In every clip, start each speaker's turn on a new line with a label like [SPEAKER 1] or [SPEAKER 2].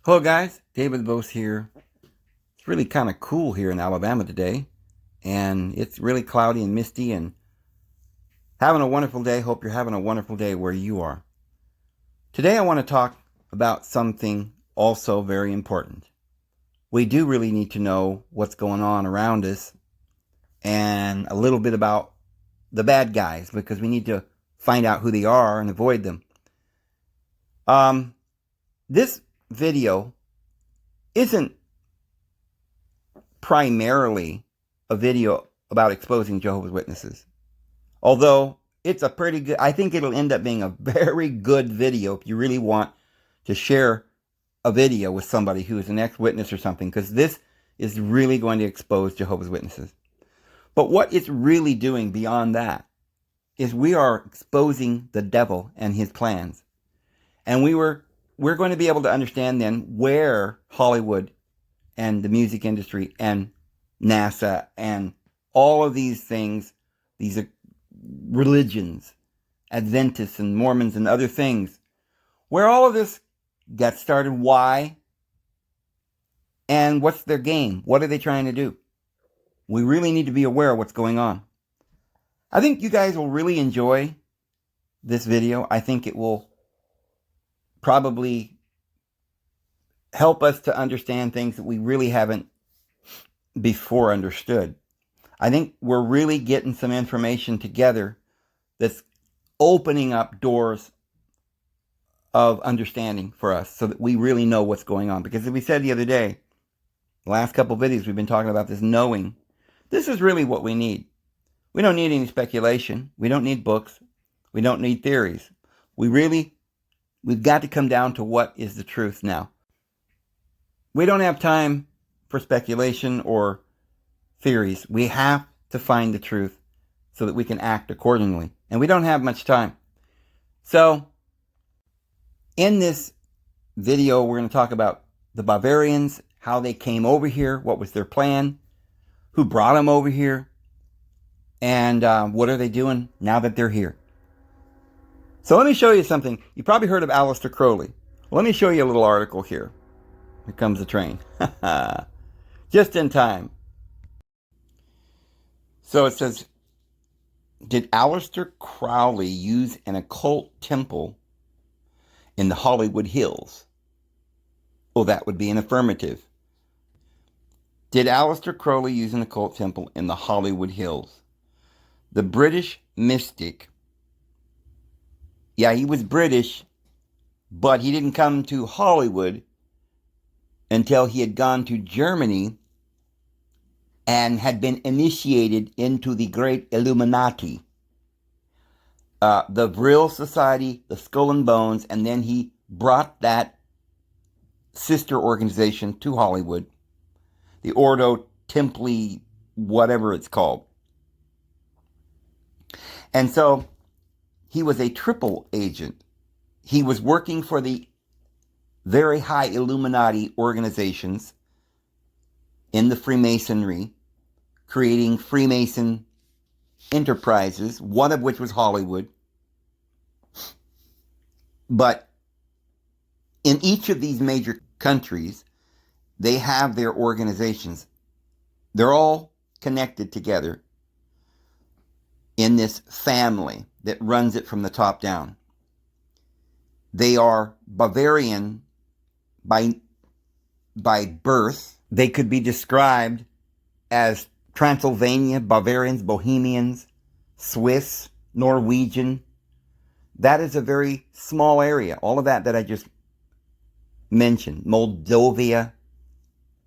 [SPEAKER 1] Hello guys, David Bose here. It's really kind of cool here in Alabama today, and it's really cloudy and misty and having a wonderful day. Hope you're having a wonderful day where you are. Today I want to talk about something also very important. We do really need to know what's going on around us and a little bit about the bad guys because we need to find out who they are and avoid them. This video isn't primarily a video about exposing Jehovah's Witnesses. Although it's a pretty good, I think it'll end up being a very good video if you really want to share a video with somebody who is an ex-witness or something, because this is really going to expose Jehovah's Witnesses. But what it's really doing beyond that is we are exposing the devil and his plans. And we're going to be able to understand then where Hollywood and the music industry and NASA and all of these things, these religions, Adventists and Mormons and other things, where all of this got started, why, and what's their game? What are they trying to do? We really need to be aware of what's going on. I think you guys will really enjoy this video. I think it will probably help us to understand things that we really haven't before understood. I think we're really getting some information together that's opening up doors of understanding for us so that we really know what's going on. Because as we said the other day, the last couple of videos we've been talking about this knowing. This is really what we need. We don't need any speculation. We don't need books. We don't need theories. We've got to come down to what is the truth now. We don't have time for speculation or theories. We have to find the truth so that we can act accordingly. And we don't have much time. So, in this video, we're going to talk about the Bavarians, how they came over here, what was their plan, who brought them over here, and what are they doing now that they're here. So let me show you something. You probably heard of Aleister Crowley. Let me show you a little article here. Here comes the train. Just in time. So it says, did Aleister Crowley use an occult temple in the Hollywood Hills? Well, that would be an affirmative. Did Aleister Crowley use an occult temple in the Hollywood Hills? The British mystic, yeah, he was British, but he didn't come to Hollywood until he had gone to Germany and had been initiated into the great Illumnati, the Vril Society, the Skull and Bones, and then he brought that sister organization to Hollywood, the Ordo Templi, whatever it's called. And so he was a triple agent. He was working for the very high Illuminati organizations in the Freemasonry, creating Freemason enterprises, one of which was Hollywood. But in each of these major countries, they have their organizations. They're all connected together in this family that runs it from the top down. They are Bavarian by birth. They could be described as Transylvania, Bavarians, Bohemians, Swiss, Norwegian. That is a very small area. All of that I just mentioned, Moldova,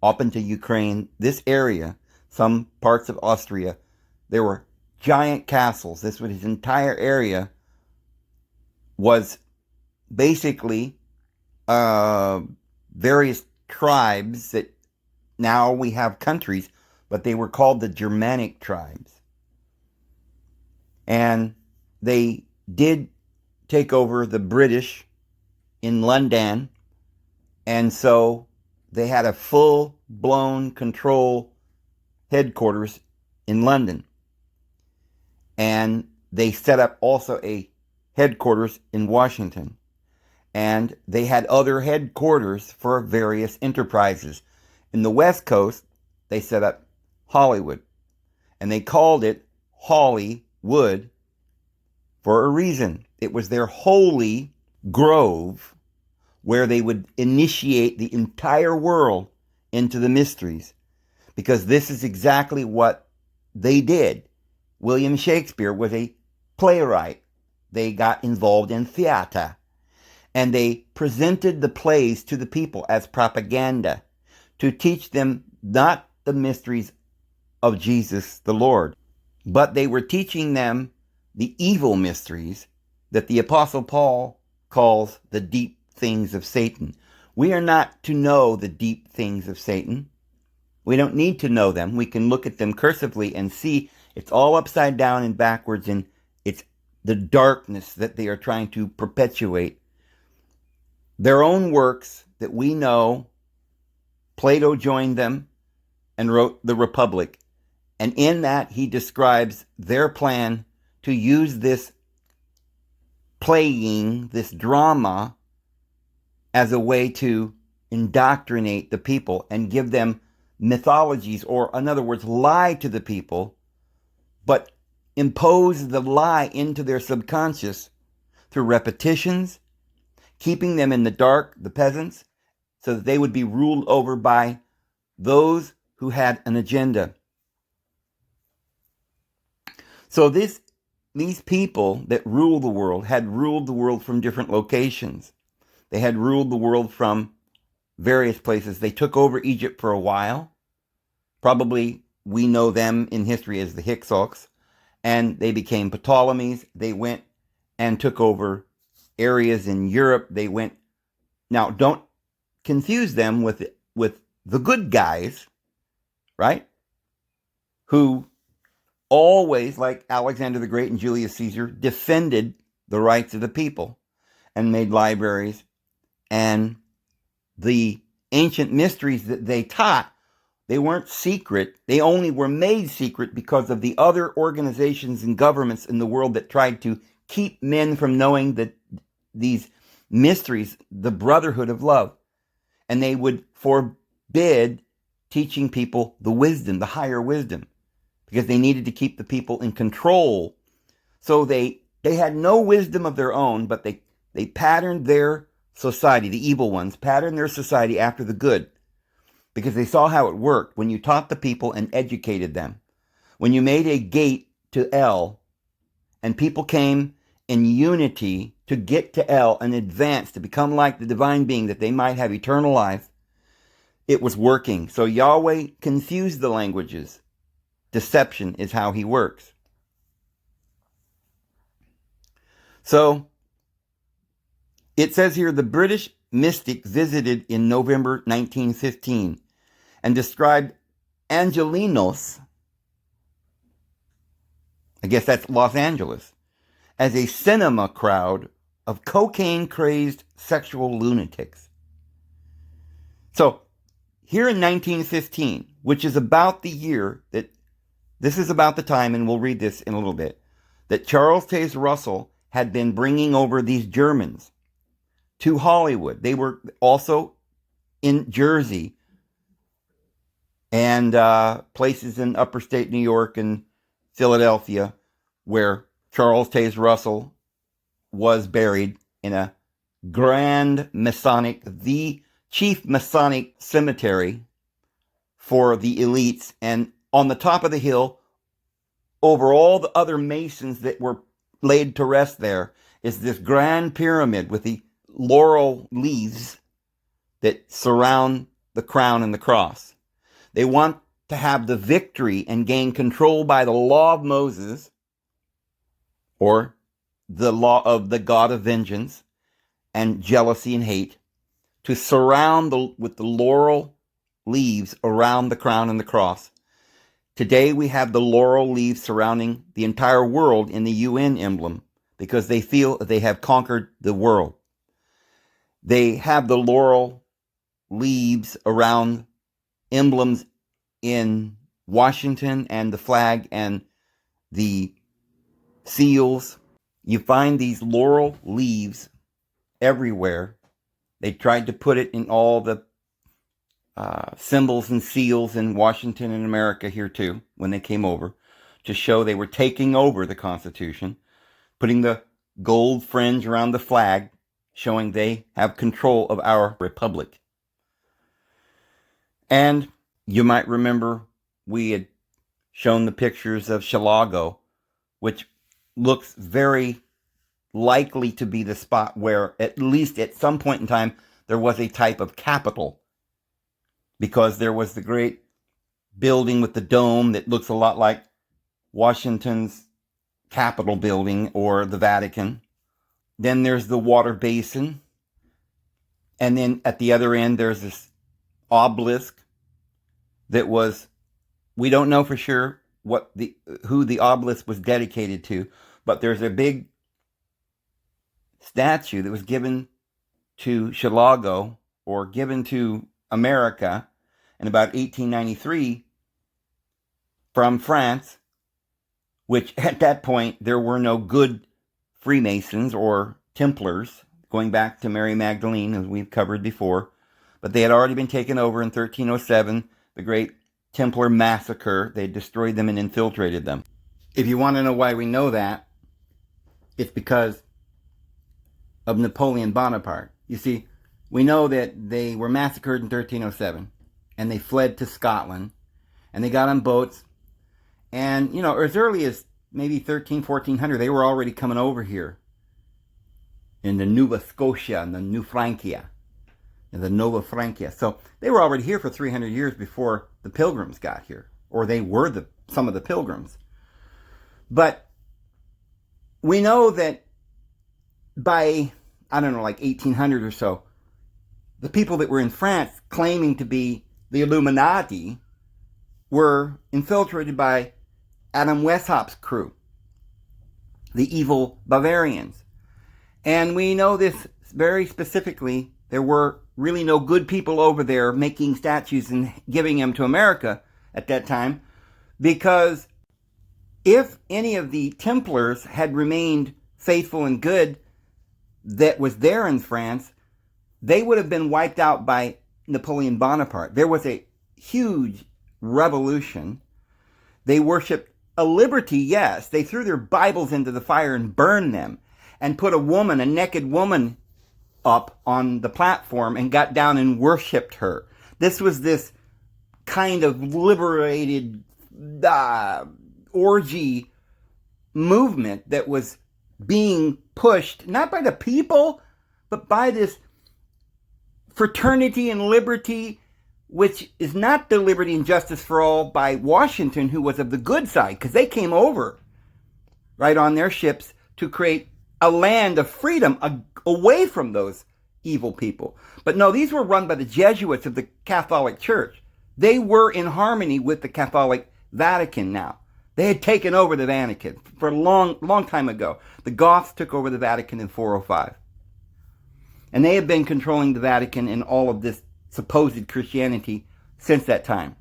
[SPEAKER 1] up into Ukraine, this area, some parts of Austria, there were giant castles. This entire area was basically various tribes that now we have countries, but they were called the Germanic tribes. And they did take over the British in London, and so they had a full-blown control headquarters in London. And they set up also a headquarters in Washington. and they had other headquarters for various enterprises. In the West Coast, they set up Hollywood, and they called it Hollywood for a reason. It was their holy grove where they would initiate the entire world into the mysteries, because this is exactly what they did. William Shakespeare was a playwright. They got involved in theater, and they presented the plays to the people as propaganda to teach them not the mysteries of Jesus the Lord, but they were teaching them the evil mysteries that the Apostle Paul calls the deep things of Satan. We are not to know the deep things of Satan. We don't need to know them. We can look at them cursively and see it's all upside down and backwards, and it's the darkness that they are trying to perpetuate. Their own works that we know, Plato joined them and wrote The Republic. And in that, he describes their plan to use this playing, this drama, as a way to indoctrinate the people and give them mythologies, or in other words, lie to the people, but impose the lie into their subconscious through repetitions, keeping them in the dark, the peasants, so that they would be ruled over by those who had an agenda. So these people that rule the world had ruled the world from different locations. They had ruled the world from various places. They took over Egypt for a while. Probably we know them in history as the Hyksos. And they became Ptolemies. They went and took over areas in Europe. They went... Now, don't confuse them with the good guys, right? Who always, like Alexander the Great and Julius Caesar, defended the rights of the people and made libraries. And the ancient mysteries that they taught, they weren't secret. They only were made secret because of the other organizations and governments in the world that tried to keep men from knowing that these mysteries, the brotherhood of love. And they would forbid teaching people the wisdom, the higher wisdom, because they needed to keep the people in control. So they had no wisdom of their own, but they patterned their society, the evil ones, patterned their society after the good, because they saw how it worked when you taught the people and educated them. When you made a gate to El, and people came in unity to get to El and advance to become like the divine being, that they might have eternal life, it was working. So Yahweh confused the languages. Deception is how he works. So it says here, the British mystic visited in November 1915 and described Angelinos, I guess that's Los Angeles, as a cinema crowd of cocaine-crazed sexual lunatics. So here in 1915, which is about the year that, this is about the time, and we'll read this in a little bit, that Charles Taze Russell had been bringing over these Germans to Hollywood. They were also in Jersey and places in upper state New York and Philadelphia, where Charles Taze Russell was buried in a grand Masonic, the chief Masonic cemetery for the elites. And on the top of the hill, over all the other Masons that were laid to rest there, is this grand pyramid with the laurel leaves that surround the crown and the cross. They want to have the victory and gain control by the law of Moses, or the law of the God of vengeance and jealousy and hate, to surround with the laurel leaves around the crown and the cross. Today we have the laurel leaves surrounding the entire world in the UN emblem, because they feel that they have conquered the world. They have the laurel leaves around emblems in Washington and the flag and the seals. You find these laurel leaves everywhere. They tried to put it in all the symbols and seals in Washington and America here too, when they came over, to show they were taking over the Constitution, putting the gold fringe around the flag, showing they have control of our republic. And you might remember we had shown the pictures of Chicago, which looks very likely to be the spot where, at least at some point in time, there was a type of capital, because there was the great building with the dome that looks a lot like Washington's Capitol building or the Vatican. Then there's the water basin. And then at the other end, there's this obelisk that was, we don't know for sure who the obelisk was dedicated to, but there's a big statue that was given to Chicago, or given to America, in about 1893 from France, which at that point there were no good Freemasons or Templars, going back to Mary Magdalene, as we've covered before, but they had already been taken over in 1307, the great Templar massacre. They destroyed them and infiltrated them. If you want to know why we know that, it's because of Napoleon Bonaparte. You see, we know that they were massacred in 1307, and they fled to Scotland, and they got on boats, and, as early as maybe 1400, they were already coming over here in the Nova Scotia and the New Francia, and the Nova Francia. So they were already here for 300 years before the Pilgrims got here, or they were some of the Pilgrims. But we know that by, like 1800 or so, the people that were in France claiming to be the Illumnati were infiltrated by Adam Weishaupt's crew, the evil Bavarians. And we know this very specifically. There were really no good people over there making statues and giving them to America at that time, because if any of the Templars had remained faithful and good that was there in France, they would have been wiped out by Napoleon Bonaparte. There was a huge revolution. They worshipped a liberty, yes. They threw their Bibles into the fire and burned them, and put a naked woman, up on the platform and got down and worshipped her. This was this kind of liberated orgy movement that was being pushed, not by the people, but by this fraternity and liberty, which is not the liberty and justice for all by Washington, who was of the good side, because they came over right on their ships to create a land of freedom away from those evil people. But no, these were run by the Jesuits of the Catholic Church. They were in harmony with the Catholic Vatican now. They had taken over the Vatican for a long time ago. The Goths took over the Vatican in 405. And they have been controlling the Vatican and all of this supposed Christianity since that time.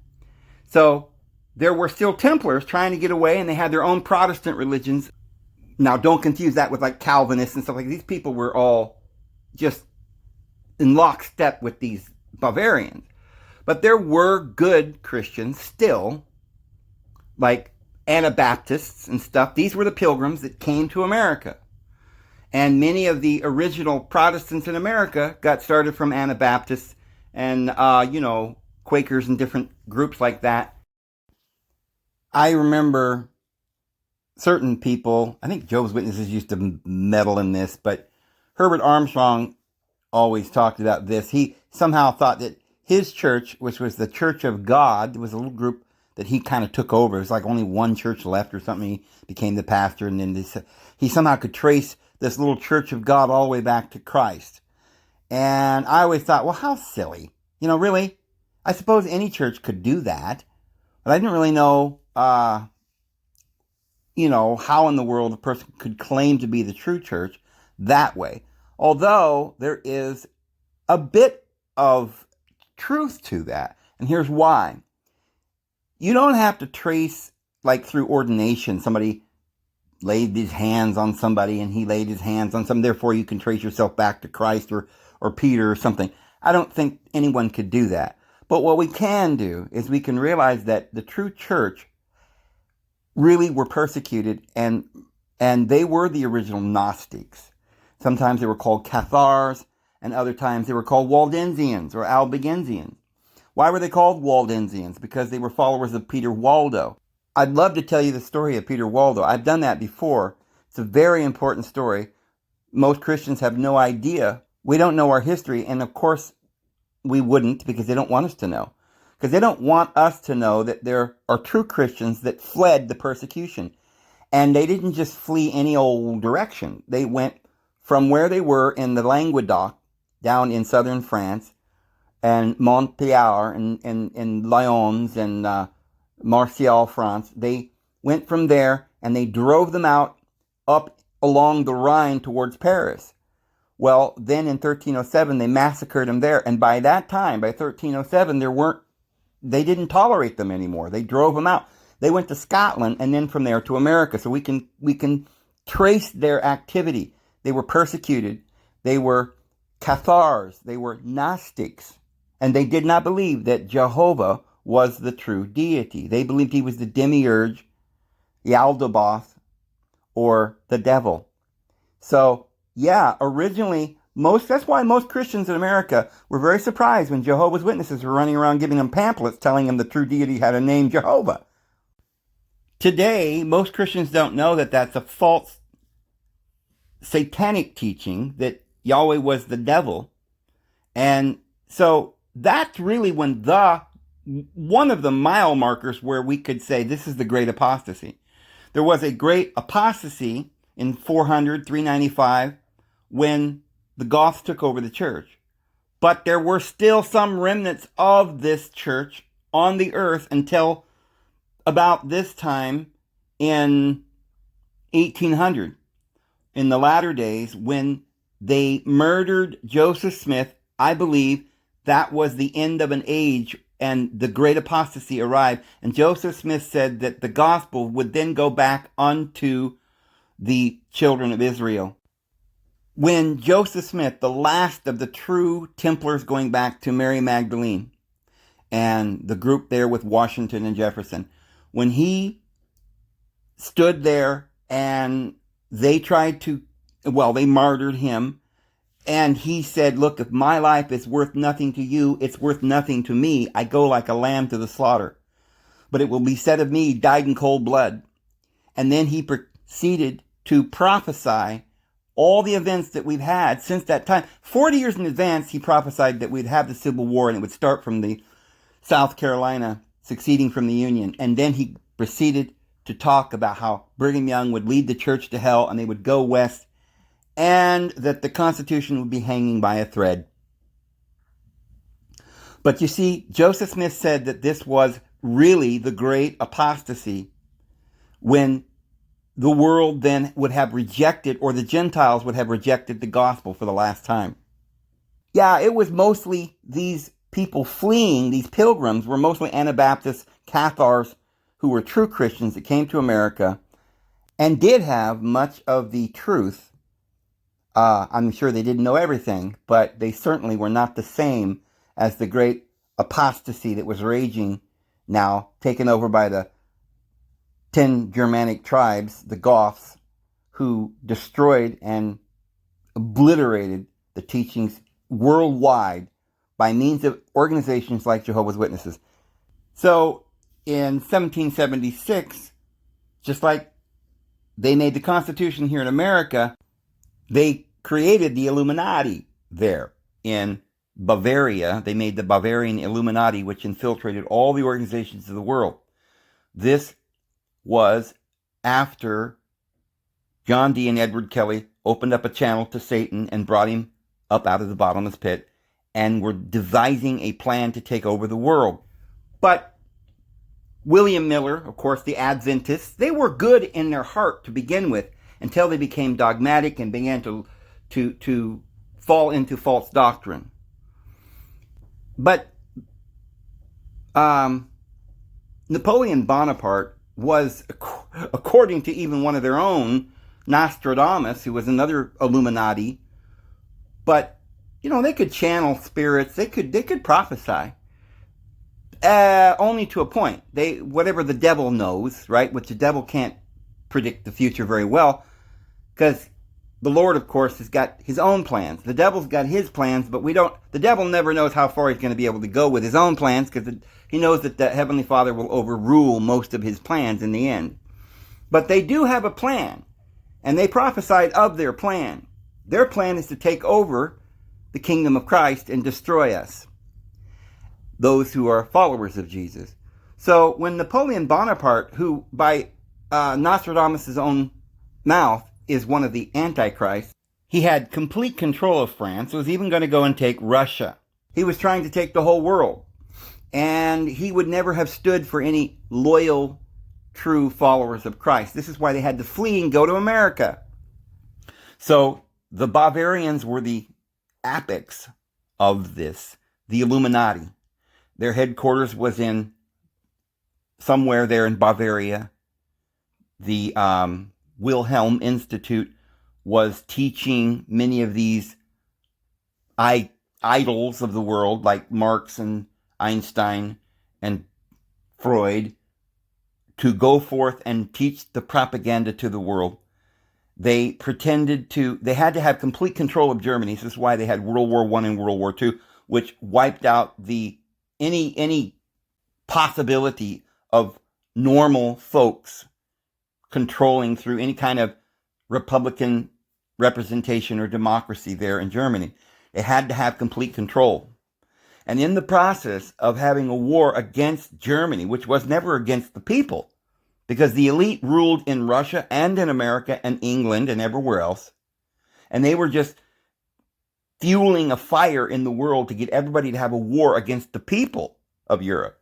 [SPEAKER 1] So there were still Templars trying to get away, and they had their own Protestant religions. Now, don't confuse that with like Calvinists and stuff like that. These people were all just in lockstep with these Bavarians. But there were good Christians still, like Anabaptists and stuff. These were the Pilgrims that came to America. And many of the original Protestants in America got started from Anabaptists and, Quakers and different groups like that. I remember certain people, I think Jehovah's Witnesses used to meddle in this, but Herbert Armstrong always talked about this. He somehow thought that his church, which was the Church of God, was a little group that he kind of took over. It was like only one church left or something. He became the pastor, and then he somehow could trace this little Church of God all the way back to Christ. And I always thought, well, how silly. Really? I suppose any church could do that. But I didn't really know, how in the world a person could claim to be the true church that way. Although there is a bit of truth to that. And here's why. You don't have to trace, like through ordination, somebody laid his hands on somebody and he laid his hands on some, therefore you can trace yourself back to Christ or Peter or something. I don't think anyone could do that. But what we can do is we can realize that the true church really were persecuted, and they were the original Gnostics. Sometimes they were called Cathars, and other times they were called Waldensians or Albigensians. Why were they called Waldensians? Because they were followers of Peter Waldo. I'd love to tell you the story of Peter Waldo. I've done that before. It's a very important story. Most Christians have no idea. We don't know our history, and of course we wouldn't, because they don't want us to know. Because they don't want us to know that there are true Christians that fled the persecution. And they didn't just flee any old direction. They went from where they were in the Languedoc, down in southern France, and Montpellier, and Lyons, and Marseille, France. They went from there, and they drove them out up along the Rhine towards Paris. Well, then in 1307, they massacred them there. And by that time, by 1307, they didn't tolerate them anymore. They drove them out. They went to Scotland, and then from there to America. So we can trace their activity. They were persecuted. They were Cathars. They were Gnostics. And they did not believe that Jehovah was the true deity. They believed he was the demiurge, Yaldabaoth, or the devil. So, yeah, originally, that's why most Christians in America were very surprised when Jehovah's Witnesses were running around giving them pamphlets telling them the true deity had a name, Jehovah. Today, most Christians don't know that that's a false satanic teaching, that Yahweh was the devil. And so that's really one of the mile markers where we could say this is the great apostasy. There was a great apostasy in 395, when the Goths took over the church. But there were still some remnants of this church on the earth until about this time in 1800, in the latter days, when they murdered Joseph Smith. I believe that was the end of an age, and the great apostasy arrived. And Joseph Smith said that the gospel would then go back unto the children of Israel. When Joseph Smith, the last of the true Templars going back to Mary Magdalene and the group there with Washington and Jefferson, when he stood there and they they martyred him, and he said, look, if my life is worth nothing to you, it's worth nothing to me. I go like a lamb to the slaughter. But it will be said of me, he died in cold blood. And then he proceeded to prophesy all the events that we've had since that time. 40 years in advance, he prophesied that we'd have the Civil War, and it would start from the South Carolina succeeding from the Union. And then he proceeded to talk about how Brigham Young would lead the church to hell, and they would go west, and that the Constitution would be hanging by a thread. But you see, Joseph Smith said that this was really the great apostasy, when the world then would have rejected, or the Gentiles would have rejected, the gospel for the last time. Yeah, it was mostly these people fleeing, these pilgrims were mostly Anabaptist Cathars who were true Christians that came to America and did have much of the truth. I'm sure they didn't know everything, but they certainly were not the same as the great apostasy that was raging now, taken over by the 10 Germanic tribes, the Goths, who destroyed and obliterated the teachings worldwide by means of organizations like Jehovah's Witnesses. So in 1776, just like they made the Constitution here in America, they created the Illumlnati there in Bavaria. They made the Bavarian Illuminati, which infiltrated all the organizations of the world. This was after John Dee and Edward Kelly opened up a channel to Satan and brought him up out of the bottomless pit, and were devising a plan to take over the world. But William Miller, of course, the Adventists, they were good in their heart to begin with, until they became dogmatic and began to fall into false doctrine. But Napoleon Bonaparte was, according to even one of their own, Nostradamus, who was another Illuminati, but, they could channel spirits, they could prophesy. Only to a point. Whatever the devil knows, right? Which the devil can't predict the future very well, because the Lord, of course, has got his own plans. The devil's got his plans, but the devil never knows how far he's going to be able to go with his own plans, because he knows that the Heavenly Father will overrule most of his plans in the end. But they do have a plan, and they prophesied of their plan. Their plan is to take over the kingdom of Christ and destroy us, those who are followers of Jesus. So when Napoleon Bonaparte, who by Nostradamus' own mouth is one of the Antichrists, he had complete control of France, was even going to go and take Russia. He was trying to take the whole world. And he would never have stood for any loyal, true followers of Christ. This is why they had to flee and go to America. So the Bavarians were the apex of this, the Illuminati. Their headquarters was in somewhere there in Bavaria. The Wilhelm Institute was teaching many of these idols of the world, like Marx and Einstein and Freud, to go forth and teach the propaganda to the world. They had to have complete control of Germany. This is why they had World War I and World War II, which wiped out any possibility of normal folks controlling through any kind of Republican representation or democracy there in Germany. It had to have complete control. And in the process of having a war against Germany, which was never against the people, because the elite ruled in Russia and in America and England and everywhere else, and they were just fueling a fire in the world to get everybody to have a war against the people of Europe.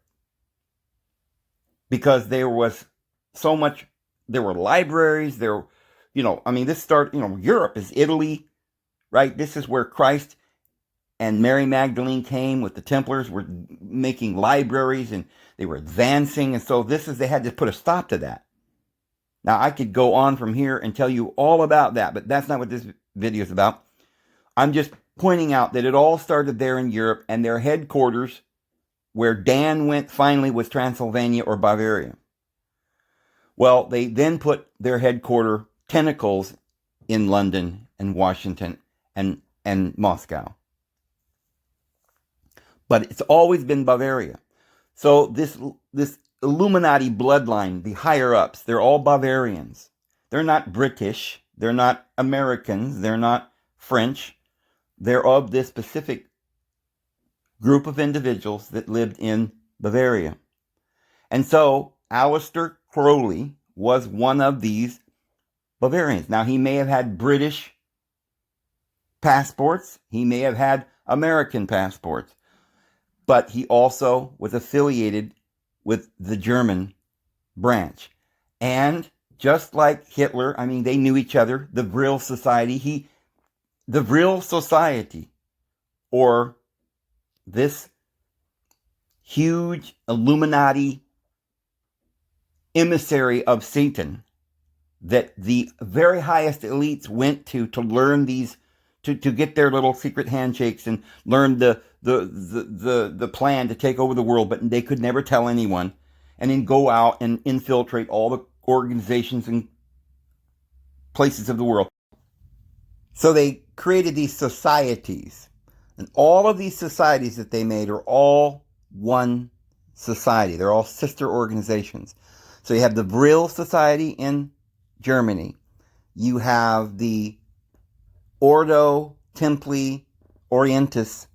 [SPEAKER 1] Because there was so much, there were libraries, Europe is Italy, right? This is where Christ and Mary Magdalene came with the Templars, were making libraries and they were advancing. And so they had to put a stop to that. Now I could go on from here and tell you all about that, but that's not what this video is about. I'm just pointing out that it all started there in Europe, and their headquarters, where Dan went finally, was Transylvania or Bavaria. Well, they then put their headquarter tentacles in London and Washington and Moscow. But it's always been Bavaria. So this Illuminati bloodline, the higher-ups, they're all Bavarians. They're not British. They're not Americans. They're not French. They're of this specific group of individuals that lived in Bavaria. And so Aleister Crowley was one of these Bavarians. Now, he may have had British passports. He may have had American passports. But he also was affiliated with the German branch. And just like Hitler, they knew each other. The Vril Society, or this huge Illuminati emissary of Satan that the very highest elites went to learn these, to get their little secret handshakes and learn the plan to take over the world, but they could never tell anyone, and then go out and infiltrate all the organizations and places of the world. So they created these societies, and all of these societies that they made are all one society. They're all sister organizations. So you have the Vril Society in Germany. You have the Ordo Templi Orientis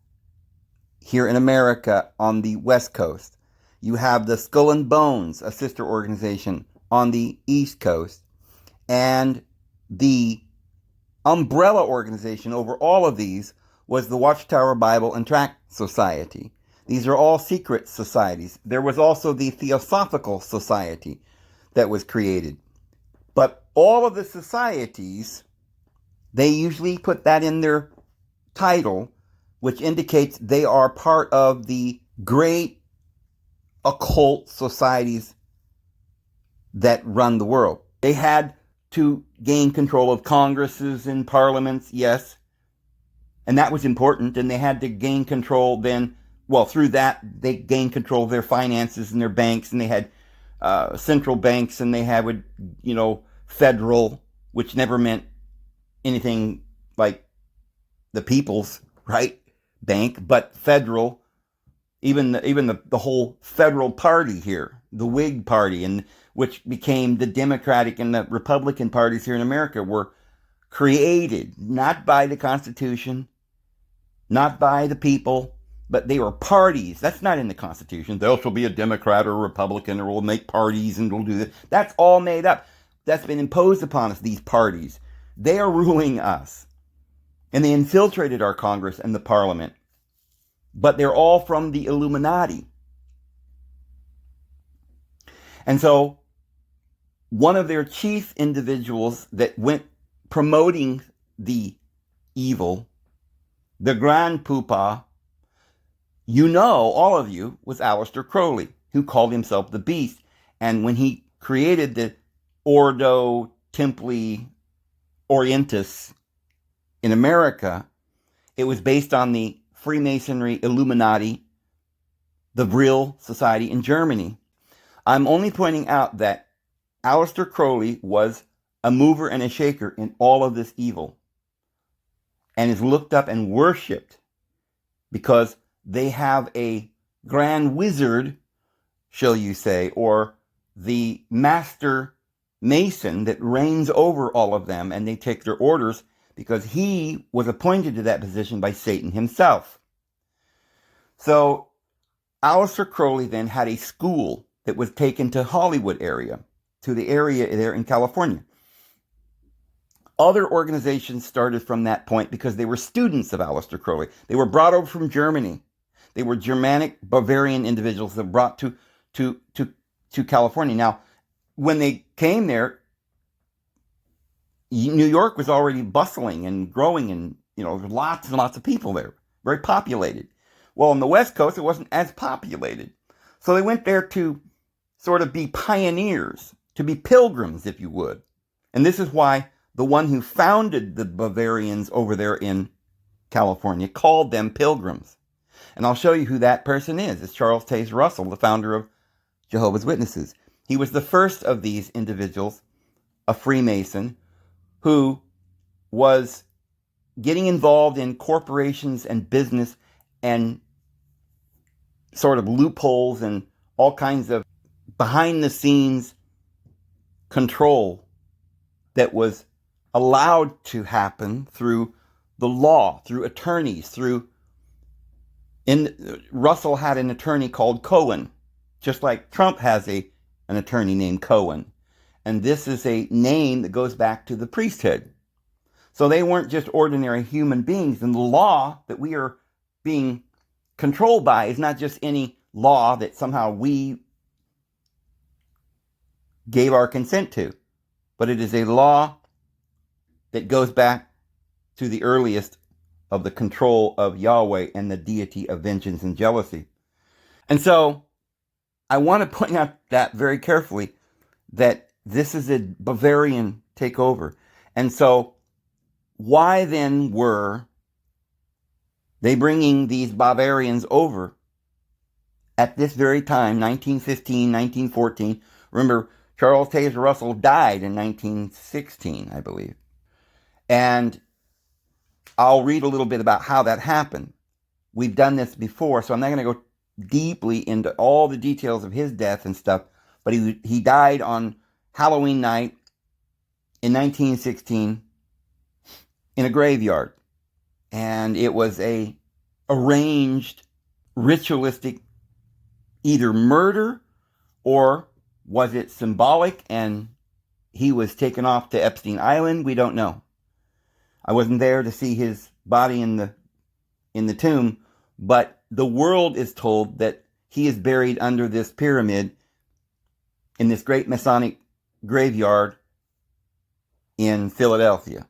[SPEAKER 1] here in America on the West Coast. You have the Skull and Bones, a sister organization on the East Coast. And the umbrella organization over all of these was the Watchtower Bible and Tract Society. These are all secret societies. There was also the Theosophical Society that was created. But all of the societies, they usually put that in their title, which indicates they are part of the great occult societies that run the world. They had to gain control of Congresses and parliaments, yes, and that was important. And they had to gain control then, well, through that, they gained control of their finances and their banks, and they had central banks, and they had, federal, which never meant anything like the people's, right, bank, but federal. Even the whole federal party here, the Whig Party, and which became the Democratic and the Republican parties here in America, were created not by the Constitution, not by the people, but they were parties. That's not in the Constitution. There shall be a Democrat or a Republican, or we'll make parties and we'll do this. That's all made up. That's been imposed upon us, these parties. They are ruling us. And they infiltrated our Congress and the Parliament. But they're all from the Illumnati. And so one of their chief individuals that went promoting the evil, the Grand Poobah, all of you, was Aleister Crowley, who called himself the Beast. And when he created the Ordo Templi Orientis in America, it was based on the Freemasonry Illuminati, the Vril Society in Germany. I'm only pointing out that Aleister Crowley was a mover and a shaker in all of this evil, and is looked up and worshipped because they have a grand wizard, shall you say, or the master mason that reigns over all of them, and they take their orders because he was appointed to that position by Satan himself. So Aleister Crowley then had a school that was taken to Hollywood area, to the area there in California. Other organizations started from that point because they were students of Aleister Crowley. They were brought over from Germany. They were Germanic Bavarian individuals that were brought to California. Now, when they came there, New York was already bustling and growing, and there were lots and lots of people there, very populated. Well, on the West Coast, it wasn't as populated. So they went there to sort of be pioneers, to be pilgrims, if you would. And this is why the one who founded the Bavarians over there in California called them pilgrims. And I'll show you who that person is. It's Charles Taze Russell, the founder of Jehovah's Witnesses. He was the first of these individuals, a Freemason, who was getting involved in corporations and business and sort of loopholes and all kinds of behind-the-scenes control that was allowed to happen through the law, through attorneys, Russell had an attorney called Cohen, just like Trump has an attorney named Cohen. And this is a name that goes back to the priesthood. So they weren't just ordinary human beings. And the law that we are being controlled by is not just any law that somehow we gave our consent to, but it is a law that goes back to the earliest of the control of Yahweh and the deity of vengeance and jealousy. And so I want to point out that very carefully, that this is a Bavarian takeover. And so why then were they bringing these Bavarians over at this very time, 1915, 1914? Remember, Charles Taze Russell died in 1916, I believe. And I'll read a little bit about how that happened. We've done this before, so I'm not going to go deeply into all the details of his death and stuff, but he died on Halloween night in 1916 in a graveyard. And it was a arranged, ritualistic either murder, or was it symbolic and he was taken off to Epstein Island? We don't know. I wasn't there to see his body in the tomb, but the world is told that he is buried under this pyramid in this great Masonic graveyard in Philadelphia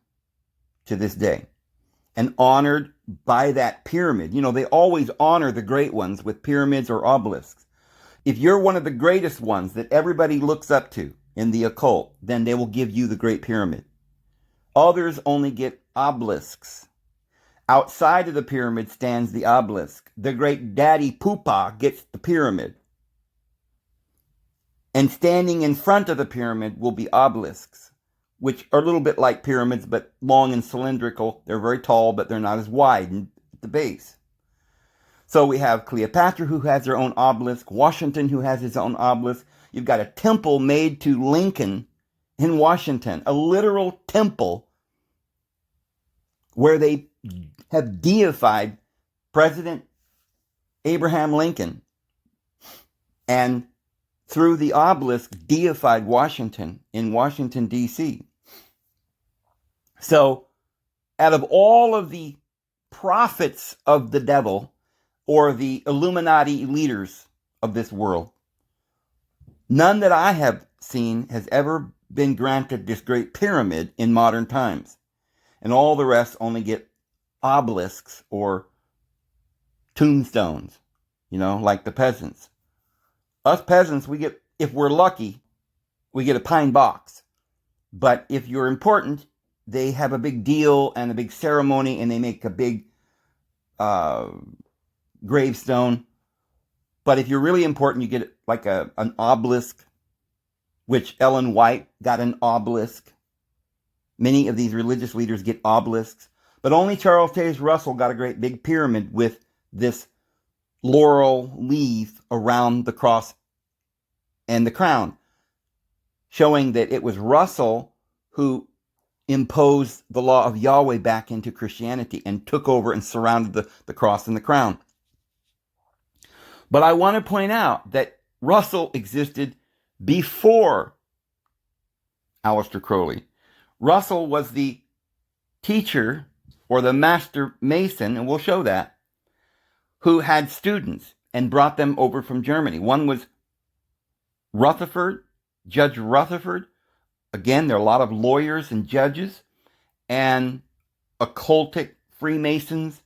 [SPEAKER 1] to this day, and honored by that pyramid. They always honor the great ones with pyramids or obelisks. If you're one of the greatest ones that everybody looks up to, in the occult, then they will give you the Great Pyramid. Others only get obelisks. Outside of the pyramid stands the obelisk. The great daddy Pupa gets the pyramid. And standing in front of the pyramid will be obelisks, which are a little bit like pyramids, but long and cylindrical. They're very tall, but they're not as wide at the base. So we have Cleopatra, who has her own obelisk, Washington, who has his own obelisk. You've got a temple made to Lincoln in Washington, a literal temple where they have deified President Abraham Lincoln, and through the obelisk deified Washington in Washington, D.C. So out of all of the prophets of the devil, or the Illuminati leaders of this world, none that I have seen has ever been granted this great pyramid in modern times. And all the rest only get obelisks or tombstones, like the peasants. Us peasants, we get, if we're lucky, we get a pine box. But if you're important, they have a big deal and a big ceremony, and they make a big gravestone. But if you're really important, you get like an obelisk, which Ellen White got an obelisk. Many of these religious leaders get obelisks. But only Charles Taze Russell got a great big pyramid with this laurel leaf around the cross and the crown, showing that it was Russell who imposed the law of Yahweh back into Christianity and took over and surrounded the cross and the crown. But I want to point out that Russell existed before Aleister Crowley. Russell was the teacher or the master mason, and we'll show that, who had students and brought them over from Germany. One was Rutherford, Judge Rutherford. Again, there are a lot of lawyers and judges and occultic Freemasons.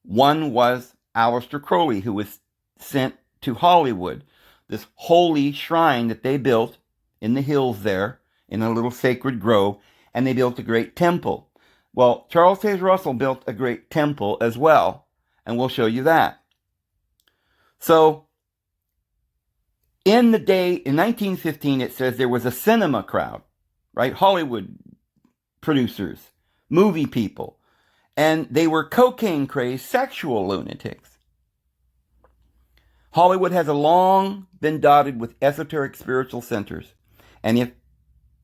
[SPEAKER 1] One was Aleister Crowley, who was sent to Hollywood, this holy shrine that they built in the hills there, in a little sacred grove, and they built a great temple. Well, Charles Taze Russell built a great temple as well, and we'll show you that. So, in the day, in 1915, it says there was a cinema crowd, right? Hollywood producers, movie people, and they were cocaine-crazed sexual lunatics. Hollywood has long been dotted with esoteric spiritual centers, and if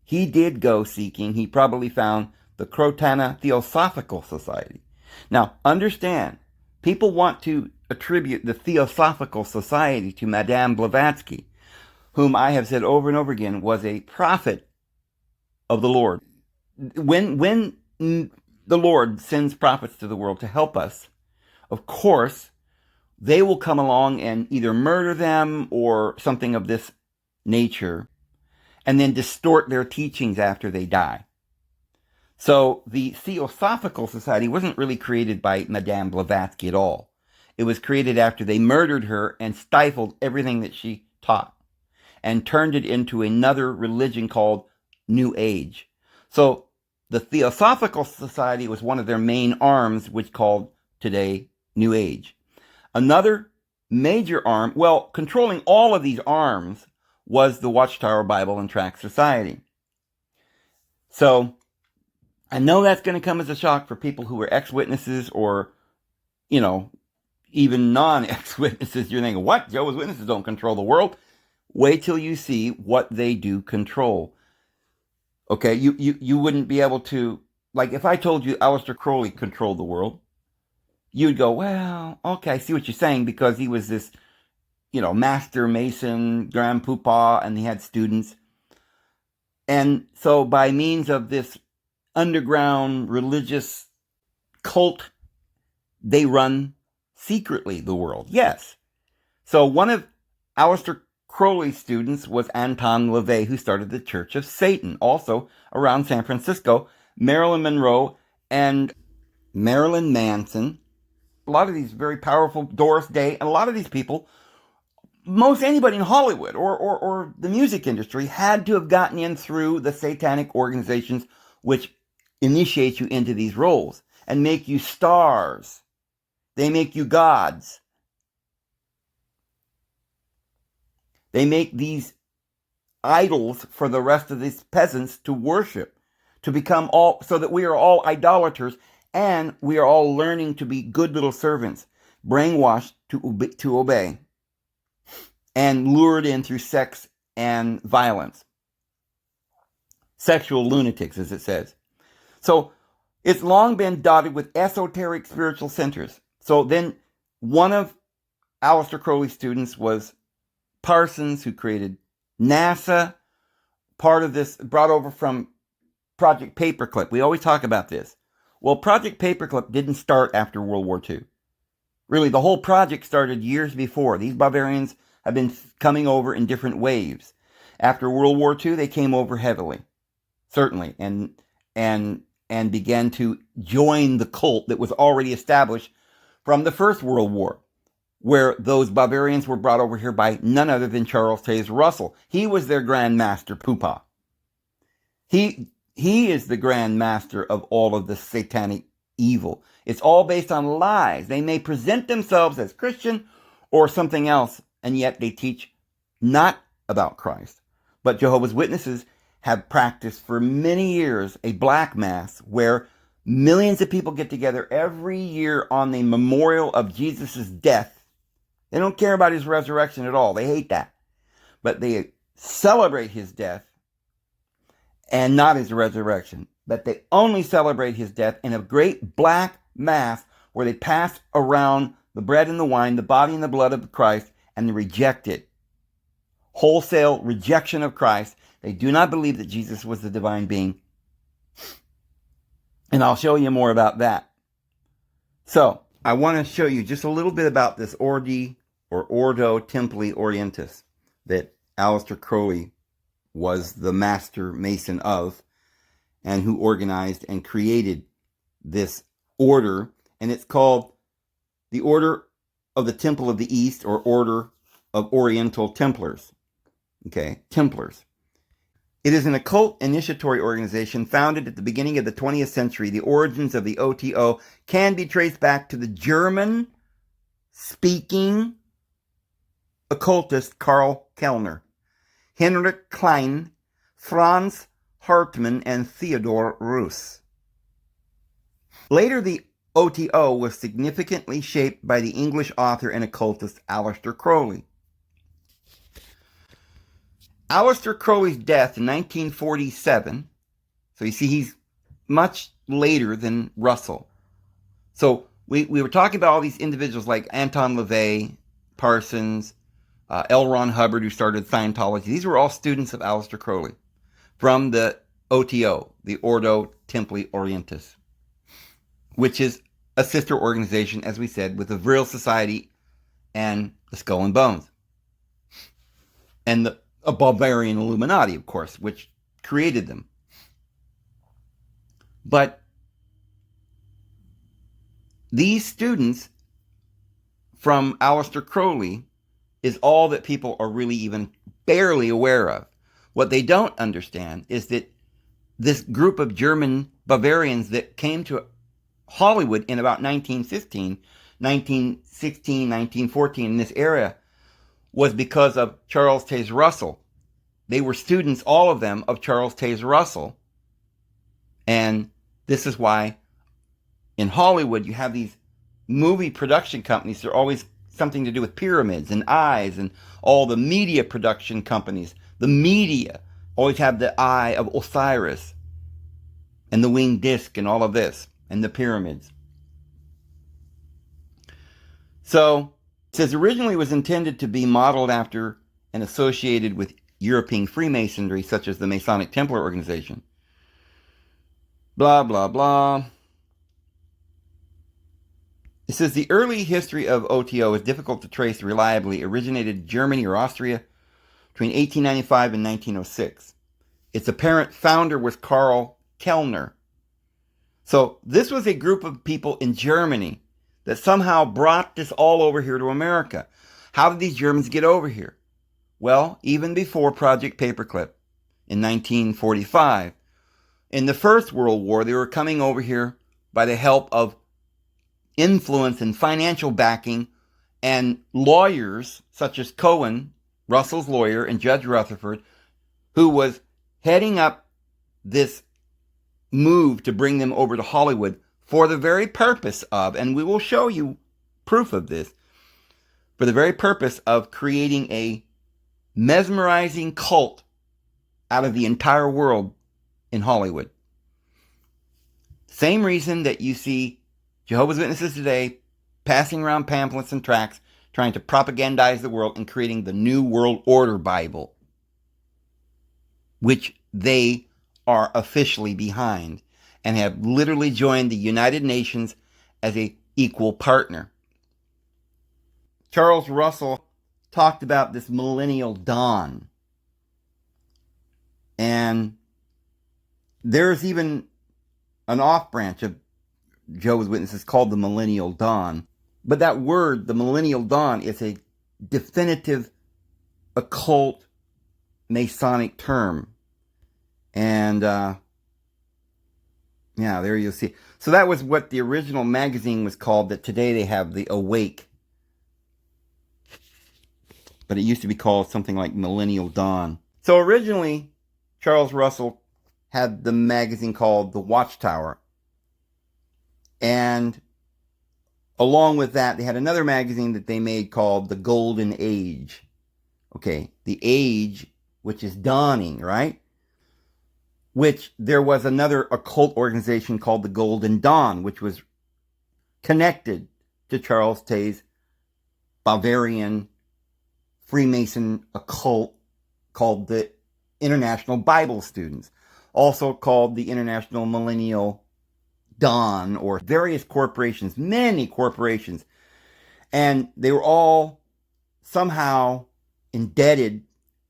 [SPEAKER 1] he did go seeking, he probably found the Crotona Theosophical Society. Now, understand, people want to attribute the Theosophical Society to Madame Blavatsky, whom I have said over and over again was a prophet of the Lord. When the Lord sends prophets to the world to help us, of course, they will come along and either murder them or something of this nature, and then distort their teachings after they die. So the Theosophical Society wasn't really created by Madame Blavatsky at all. It was created after they murdered her and stifled everything that she taught and turned it into another religion called New Age. So the Theosophical Society was one of their main arms, which called today New Age. Another major arm, well, controlling all of these arms, was the Watchtower Bible and Tract Society. So I know that's going to come as a shock for people who are ex-witnesses or, even non-ex-witnesses. You're thinking, what? Jehovah's Witnesses don't control the world? Wait till you see what they do control. Okay, you wouldn't be able to, like if I told you Aleister Crowley controlled the world, you'd go, well, okay, I see what you're saying, because he was this, master mason, grand poobah, and he had students. And so by means of this underground religious cult, they run secretly the world. Yes. So one of Aleister Crowley's students was Anton LaVey, who started the Church of Satan, also around San Francisco. Marilyn Monroe and Marilyn Manson, a lot of these very powerful, Doris Day, and a lot of these people most anybody in Hollywood or the music industry had to have gotten in through the satanic organizations which initiate you into these roles and make you stars. They make you gods. They make these idols for the rest of these peasants to worship, to become all, so that we are all idolaters and we are all learning to be good little servants, brainwashed to obey, and lured in through sex and violence. Sexual lunatics, as it says. So it's long been dotted with esoteric spiritual centers. So then one of Aleister Crowley's students was Parsons, who created NASA. Part of this brought over from Project Paperclip. We always talk about this. Well, Project Paperclip didn't start after World War II. Really, the whole project started years before. These Bavarians have been coming over in different waves. After World War II, they came over heavily, certainly, and began to join the cult that was already established from the First World War, where those Bavarians were brought over here by none other than Charles Taze Russell. He was their Grand Master Poopah. He is the Grand Master of all of the satanic evil. It's all based on lies. They may present themselves as Christian or something else, and yet they teach not about Christ. But Jehovah's Witnesses have practiced for many years a black mass where millions of people get together every year on the memorial of Jesus' death. They don't care about his resurrection at all. They hate that. But they celebrate his death and not his resurrection. But they only celebrate his death in a great black mass where they pass around the bread and the wine, the body and the blood of Christ, and they reject it. Wholesale rejection of Christ. They do not believe that Jesus was the divine being. And I'll show you more about that. So, I want to show you just a little bit about this Ordi or Ordo Templi Orientis that Aleister Crowley was the master mason of, and who organized and created this order. And it's called the Order of the Temple of the East, or Order of Oriental Templars. Okay, Templars. It is an occult initiatory organization founded at the beginning of the 20th century. The origins of the OTO can be traced back to the German-speaking occultist Karl Kellner, Henrik Klein, Franz Hartmann, and Theodor Reuss. Later, the OTO was significantly shaped by the English author and occultist Aleister Crowley. Aleister Crowley's death in 1947, so you see he's much later than Russell. So we were talking about all these individuals like Anton LaVey, Parsons, L. Ron Hubbard, who started Scientology. These were all students of Aleister Crowley from the OTO, the Ordo Templi Orientis, which is a sister organization, as we said, with the Vril Society and the Skull and Bones. And a Bavarian Illumnati, of course, which created them. But these students from Aleister Crowley is all that people are really even barely aware of. What they don't understand is that this group of German Bavarians that came to Hollywood in about 1915, 1916, 1914, in this area, was because of Charles Taze Russell. They were students, all of them, of Charles Taze Russell. And this is why in Hollywood you have these movie production companies. They're always something to do with pyramids and eyes, and all the media production companies. The media always have the eye of Osiris and the winged disc and all of this, and the pyramids. So, it says originally was intended to be modeled after and associated with European Freemasonry, such as the Masonic Templar organization. Blah, blah, blah. It says the early history of OTO is difficult to trace reliably. Originated in Germany or Austria between 1895 and 1906. Its apparent founder was Karl Kellner. So this was a group of people in Germany that somehow brought this all over here to America. How did these Germans get over here? Well, even before Project Paperclip in 1945, in the First World War, they were coming over here by the help of influence and financial backing and lawyers such as Cohen, Russell's lawyer, and Judge Rutherford, who was heading up this move to bring them over to Hollywood for the very purpose of, and we will show you proof of this, for the very purpose of creating a mesmerizing cult out of the entire world in Hollywood. Same reason that you see Jehovah's Witnesses today passing around pamphlets and tracts trying to propagandize the world and creating the New World Order Bible, which they are officially behind and have literally joined the United Nations as an equal partner. Charles Russell talked about this millennial dawn. And there's even an off branch of Jehovah's Witnesses called the millennial dawn. But that word, the millennial dawn, is a definitive occult Masonic term. And yeah, there you'll see. So that was what the original magazine was called, that today they have the Awake. But it used to be called something like Millennial Dawn. So originally, Charles Russell had the magazine called The Watchtower. And along with that, they had another magazine that they made called The Golden Age. Okay, the age, which is dawning, right? Which there was another occult organization called the Golden Dawn, which was connected to Charles Tay's Bavarian Freemason occult called the International Bible Students, also called the International Millennial Dawn, or various corporations, many corporations. And they were all somehow indebted,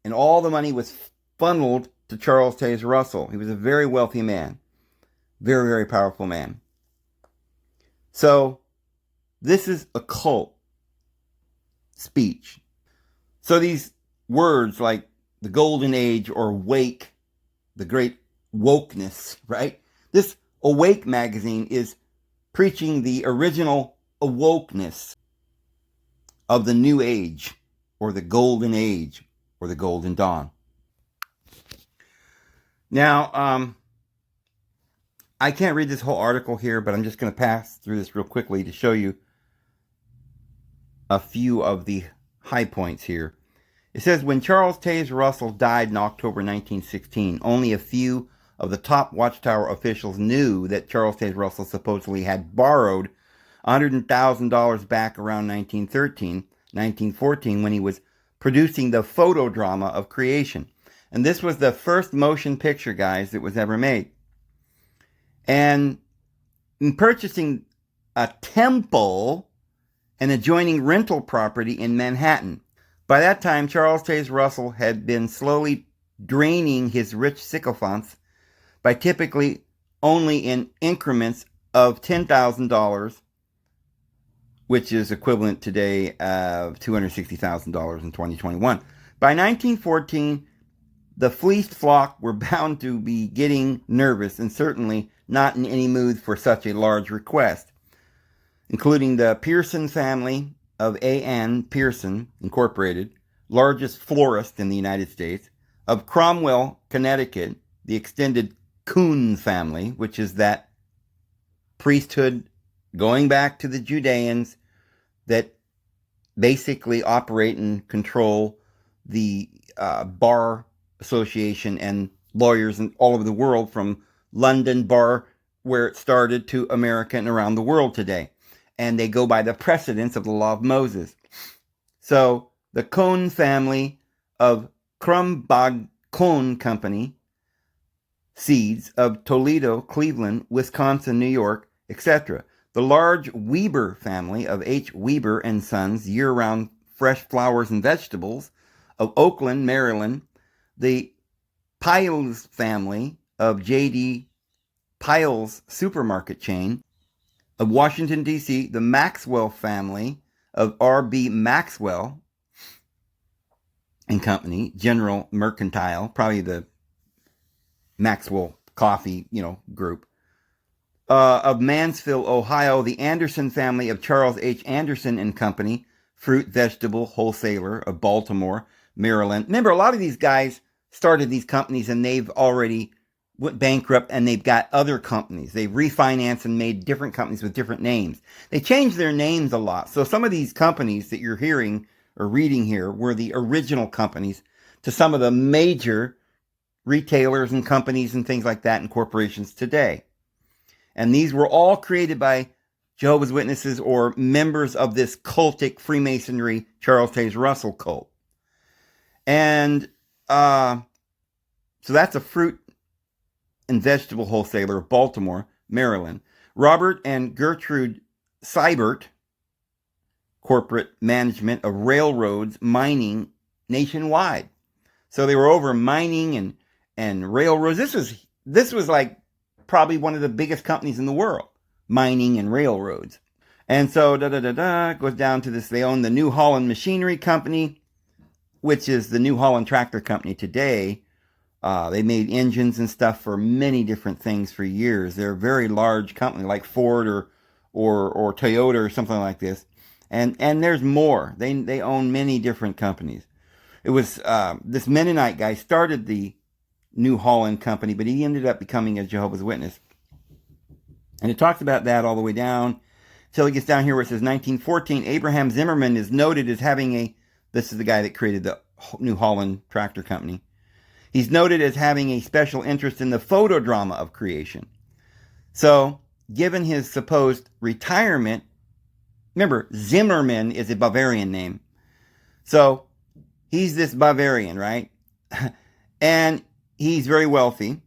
[SPEAKER 1] and all the money was funneled to Charles Taze Russell. He was a very wealthy man, very, very powerful man. So this is occult speech. So these words like the Golden Age or Wake, the great wokeness, right? This Awake magazine is preaching the original awokeness of the New Age, or the Golden Age, or the Golden Dawn. Now, I can't read this whole article here, but I'm just going to pass through this real quickly to show you a few of the high points here. It says, when Charles Taze Russell died in October 1916, only a few of the top Watchtower officials knew that Charles Taze Russell supposedly had borrowed $100,000 back around 1913, 1914, when he was producing the photo drama of creation. And this was the first motion picture, guys, that was ever made. And in purchasing a temple and adjoining rental property in Manhattan. By that time, Charles Taze Russell had been slowly draining his rich sycophants by typically only in increments of $10,000, which is equivalent today of $260,000 in 2021. By 1914, the fleeced flock were bound to be getting nervous and certainly not in any mood for such a large request, including the Pearson family of A.N. Pearson, Incorporated, largest florist in the United States, of Cromwell, Connecticut, the extended Kuhn family, which is that priesthood going back to the Judeans that basically operate and control the bar association and lawyers all over the world, from London bar, where it started, to America and around the world today. And they go by the precedents of the law of Moses. So the Cohn family of Krumbach Cohn Company, seeds of Toledo, Cleveland, Wisconsin, New York, etc. The large Weber family of H. Weber and Sons, year-round fresh flowers and vegetables, of Oakland, Maryland. The Piles family of J.D. Piles supermarket chain, of Washington, D.C., the Maxwell family of R.B. Maxwell, and Company, General Mercantile, probably the Maxwell Coffee, group. Of Mansfield, Ohio, the Anderson family of Charles H. Anderson and Company, fruit vegetable wholesaler of Baltimore, Maryland. Remember, a lot of these guys started these companies and they've already went bankrupt and they've got other companies. They've refinanced and made different companies with different names. They changed their names a lot. So some of these companies that you're hearing or reading here were the original companies to some of the major retailers and companies and things like that and corporations today. And these were all created by Jehovah's Witnesses or members of this cultic Freemasonry Charles Taze Russell cult. And so that's a fruit and vegetable wholesaler of Baltimore, Maryland. Robert and Gertrude Seibert, corporate management of railroads, mining nationwide. So they were over mining and railroads. This was like probably one of the biggest companies in the world, mining and railroads. And so goes down to this. They own the New Holland Machinery Company, which is the New Holland Tractor Company today. They made engines and stuff for many different things for years. They're a very large company, like Ford or Toyota or something like this. And there's more. They own many different companies. It was this Mennonite guy started the New Holland Company, but he ended up becoming a Jehovah's Witness. And it talks about that all the way down until it gets down here where it says 1914. Abraham Zimmerman is noted as having this is the guy that created the New Holland Tractor Company. He's noted as having a special interest in the photodrama of creation. So, given his supposed retirement, remember, Zimmerman is a Bavarian name. So, he's this Bavarian, right? And he's very wealthy.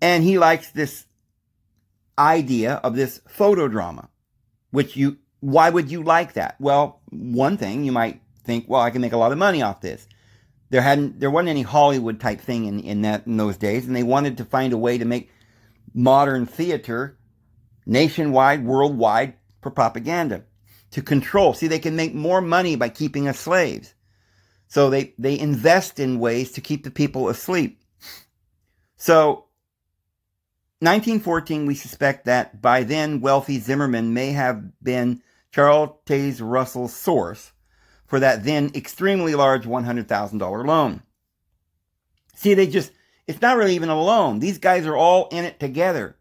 [SPEAKER 1] And he likes this idea of this photodrama. Why would you like that? Well, one thing, you might think, well, I can make a lot of money off this. There wasn't any Hollywood type thing in those days, and they wanted to find a way to make modern theater nationwide, worldwide, for propaganda, to control. See, they can make more money by keeping us slaves. So they invest in ways to keep the people asleep. So 1914, we suspect that by then wealthy Zimmerman may have been Charles Taze Russell's source for that then extremely large $100,000 loan. See, it's not really even a loan. These guys are all in it together.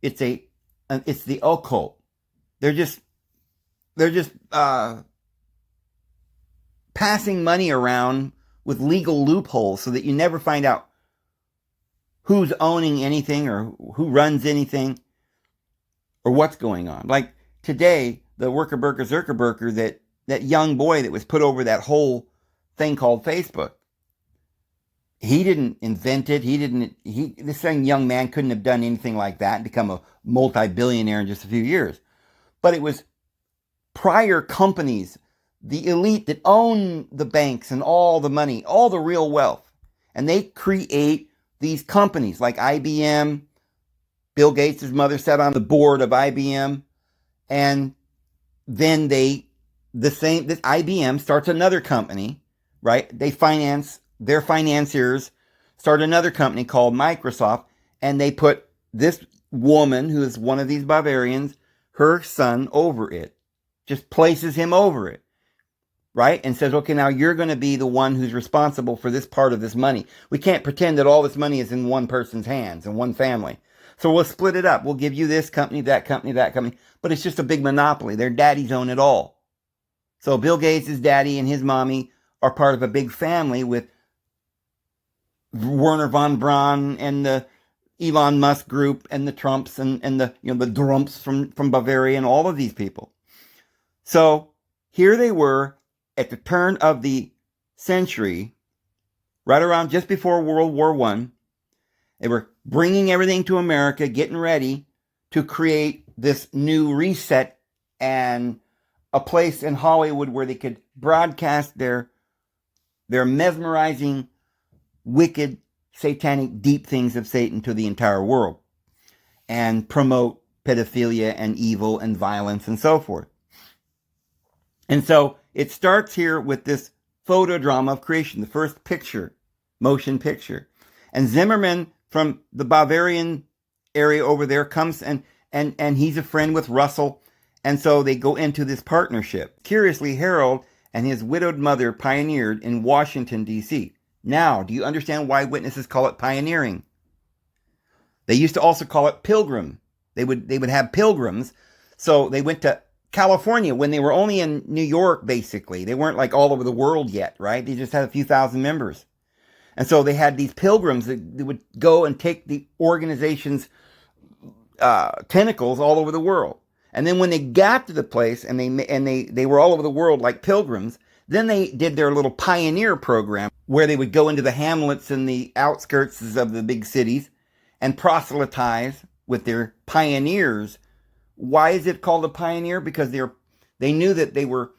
[SPEAKER 1] It's the occult. They're just passing money around with legal loopholes so that you never find out who's owning anything or who runs anything or what's going on. Like today, the Worker Burker Zerker that young boy that was put over that whole thing called Facebook. He didn't invent it. This young man couldn't have done anything like that and become a multi-billionaire in just a few years. But it was prior companies, the elite that own the banks and all the money, all the real wealth. And they create these companies like IBM. Bill Gates' mother sat on the board of IBM. And then this IBM starts another company, right? Their financiers start another company called Microsoft, and they put this woman, who is one of these Bavarians, her son over it. Just places him over it, right? And says, okay, now you're going to be the one who's responsible for this part of this money. We can't pretend that all this money is in one person's hands, in one family. So we'll split it up. We'll give you this company, that company, that company. But it's just a big monopoly. Their daddies own it all. So Bill Gates' daddy and his mommy are part of a big family with Werner von Braun and the Elon Musk group and the Trumps and the Drumps from Bavaria and all of these people. So here they were at the turn of the century, right around just before World War I. They were bringing everything to America, getting ready to create this new reset and a place in Hollywood where they could broadcast their mesmerizing, wicked, satanic, deep things of Satan to the entire world and promote pedophilia and evil and violence and so forth. And so it starts here with this photo drama of creation, the first picture, motion picture. And Zimmerman from the Bavarian area over there comes and he's a friend with Russell. And so they go into this partnership. Curiously, Harold and his widowed mother pioneered in Washington, D.C. Now, do you understand why witnesses call it pioneering? They used to also call it pilgrim. They would have pilgrims. So they went to California when they were only in New York, basically. They weren't like all over the world yet, right? They just had a few thousand members. And so they had these pilgrims that would go and take the organization's tentacles all over the world. And then when they got to the place and they were all over the world like pilgrims, then they did their little pioneer program where they would go into the hamlets and the outskirts of the big cities and proselytize with their pioneers. Why is it called a pioneer? Because they knew that they were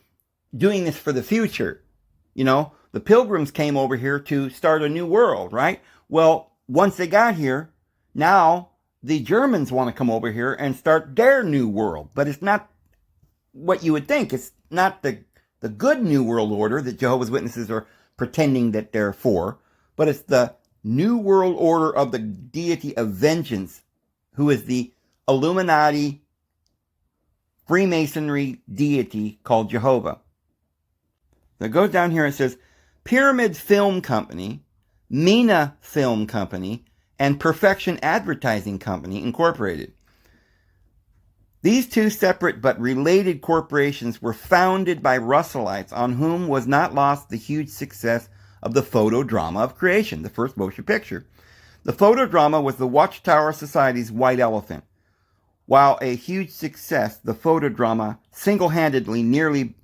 [SPEAKER 1] doing this for the future. You know, the pilgrims came over here to start a new world, right? Well, once they got here, now the Germans want to come over here and start their new world. But it's not what you would think. It's not the good new world order that Jehovah's Witnesses are pretending that they're for, but it's the new world order of the deity of vengeance, who is the Illuminati Freemasonry deity called Jehovah. So it goes down here and says, Pyramid Film Company, Mina Film Company, and Perfection Advertising Company, Incorporated. These two separate but related corporations were founded by Russellites, on whom was not lost the huge success of the photo drama of creation, the first motion picture. The photo drama was the Watchtower Society's white elephant. While a huge success, the photo drama single-handedly nearly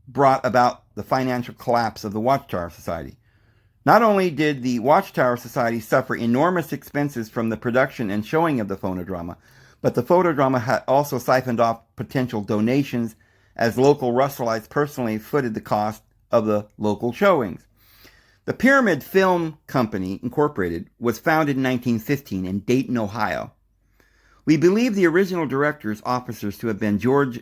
[SPEAKER 1] brought about the financial collapse of the Watchtower Society. Not only did the Watchtower Society suffer enormous expenses from the production and showing of the phonodrama, but the photodrama had also siphoned off potential donations, as local Russellites personally footed the cost of the local showings. The Pyramid Film Company, Incorporated, was founded in 1915 in Dayton, Ohio. We believe the original directors, officers to have been George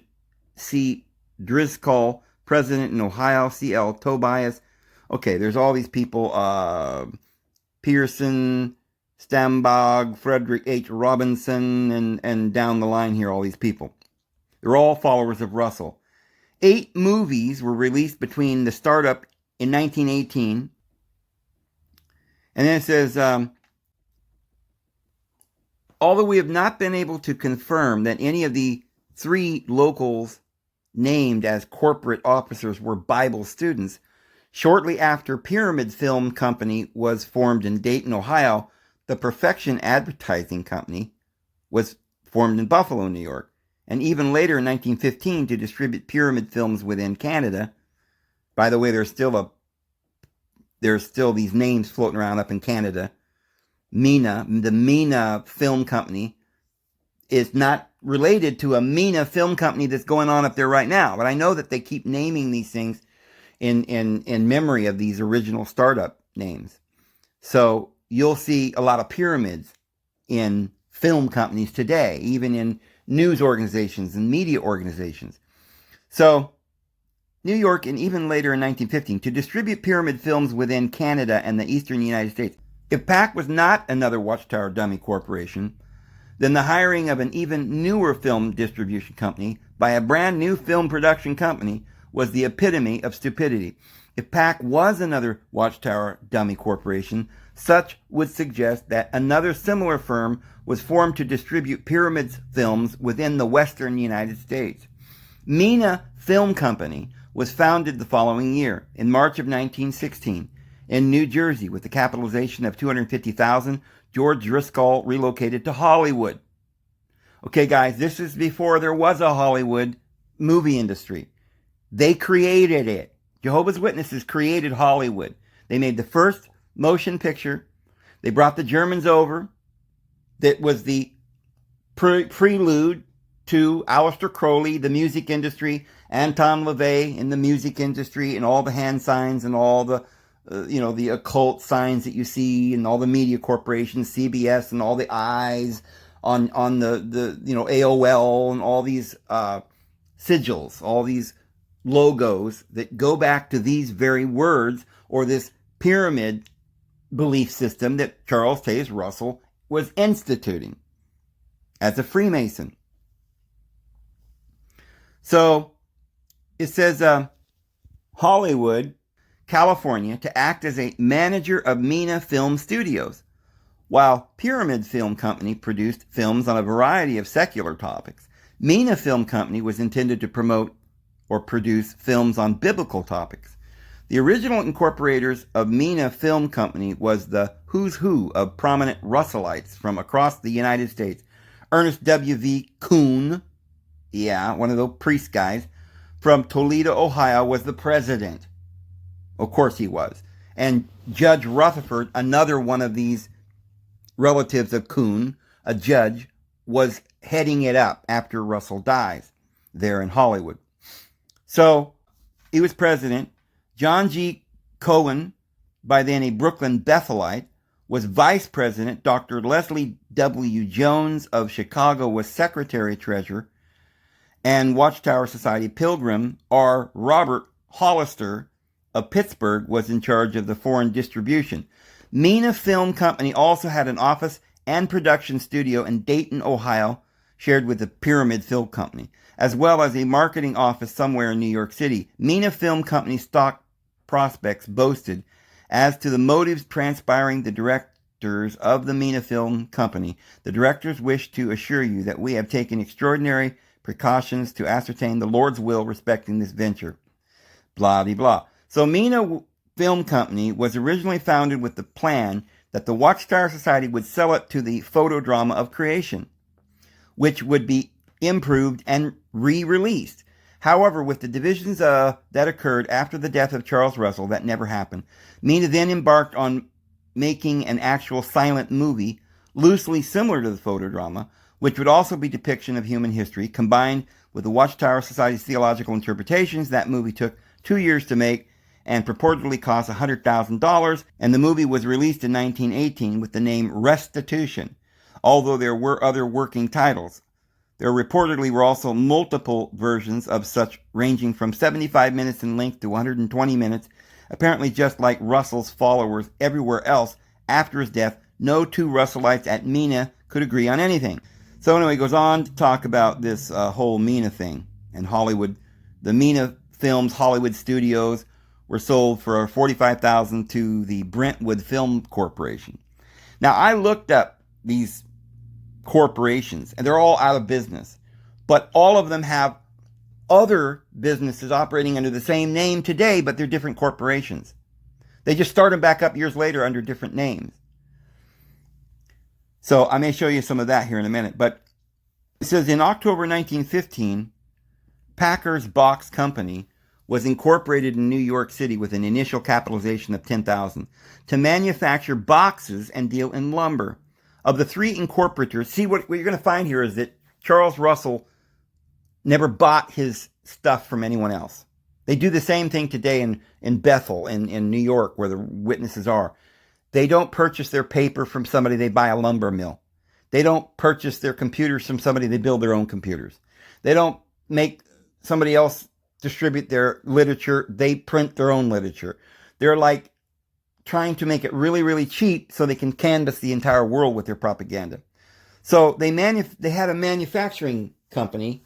[SPEAKER 1] C. Driscoll, president in Ohio, C.L. Tobias. Okay, there's all these people, Pearson, Stambog, Frederick H. Robinson, and down the line here, all these people. They're all followers of Russell. 8 movies were released between the startup in 1918. And then it says, although we have not been able to confirm that any of the 3 locals named as corporate officers were Bible students, shortly after Pyramid Film Company was formed in Dayton, Ohio, the Perfection Advertising Company was formed in Buffalo, New York. And even later in 1915 to distribute Pyramid films within Canada. By the way, there's still these names floating around up in Canada. Mina, the Mina Film Company, is not related to a Mina Film Company that's going on up there right now. But I know that they keep naming these things in memory of these original startup names. So you'll see a lot of pyramids in film companies today, even in news organizations and media organizations. So New York, and even later in 1915, to distribute Pyramid films within Canada and the eastern United States. If PAC was not another Watchtower dummy corporation, then the hiring of an even newer film distribution company by a brand new film production company was the epitome of stupidity. If PAC was another Watchtower dummy corporation, such would suggest that another similar firm was formed to distribute Pyramid's films within the western United States. Mina Film Company was founded the following year, in March of 1916, in New Jersey, with a capitalization of $250,000. George Driscoll relocated to Hollywood. Okay, guys, this is before there was a Hollywood movie industry. They created it. Jehovah's Witnesses created Hollywood. They made the first motion picture. They brought the Germans over. That was the prelude to Aleister Crowley, the music industry, Anton LaVey in the music industry, and all the hand signs and all the, the occult signs that you see, and all the media corporations, CBS, and all the eyes on the AOL, and all these sigils, all these logos that go back to these very words or this pyramid belief system that Charles Taze Russell was instituting as a Freemason. So it says Hollywood, California, to act as a manager of Mina Film Studios, while Pyramid Film Company produced films on a variety of secular topics. Mina Film Company was intended to promote or produce films on biblical topics. The original incorporators of Mina Film Company was the who's who of prominent Russellites from across the United States. Ernest W.V. Kuhn, one of those priest guys, from Toledo, Ohio, was the president. Of course he was. And Judge Rutherford, another one of these relatives of Kuhn, a judge, was heading it up after Russell dies there in Hollywood. So he was president. John G. Cohen, by then a Brooklyn Bethelite, was vice president. Dr. Leslie W. Jones of Chicago was secretary-treasurer. And Watchtower Society Pilgrim R. Robert Hollister of Pittsburgh was in charge of the foreign distribution. Mina Film Company also had an office and production studio in Dayton, Ohio, shared with the Pyramid Film Company, as well as a marketing office somewhere in New York City. Mina Film Company stock prospects boasted, as to the motives transpiring the directors of the Mina Film Company, the directors wish to assure you that we have taken extraordinary precautions to ascertain the Lord's will respecting this venture. Blah, blah, blah. So Mina Film Company was originally founded with the plan that the Watchtower Society would sell it to the Photodrama of Creation, which would be improved and re-released. However, with the divisions that occurred after the death of Charles Russell, that never happened. Mina then embarked on making an actual silent movie, loosely similar to the photodrama, which would also be depiction of human history, combined with the Watchtower Society's theological interpretations. That movie took 2 years to make and purportedly cost $100,000, and the movie was released in 1918 with the name Restitution, although there were other working titles. There reportedly were also multiple versions of such, ranging from 75 minutes in length to 120 minutes. Apparently, just like Russell's followers everywhere else after his death, no two Russellites at Mina could agree on anything. So anyway, he goes on to talk about this whole Mina thing and Hollywood. The Mina Films Hollywood Studios were sold for $45,000 to the Brentwood Film Corporation. Now, I looked up these corporations, and they're all out of business, but all of them have other businesses operating under the same name today, but they're different corporations. They just start them back up years later under different names. So I may show you some of that here in a minute, but it says in October 1915, Packers Box Company was incorporated in New York City with an initial capitalization of $10,000 to manufacture boxes and deal in lumber. Of the three incorporators, see what you're going to find here is that Charles Russell never bought his stuff from anyone else. They do the same thing today in Bethel, in New York, where the witnesses are. They don't purchase their paper from somebody, they buy a lumber mill. They don't purchase their computers from somebody, they build their own computers. They don't make somebody else distribute their literature, they print their own literature. They're like trying to make it really, really cheap so they can canvass the entire world with their propaganda. So they had a manufacturing company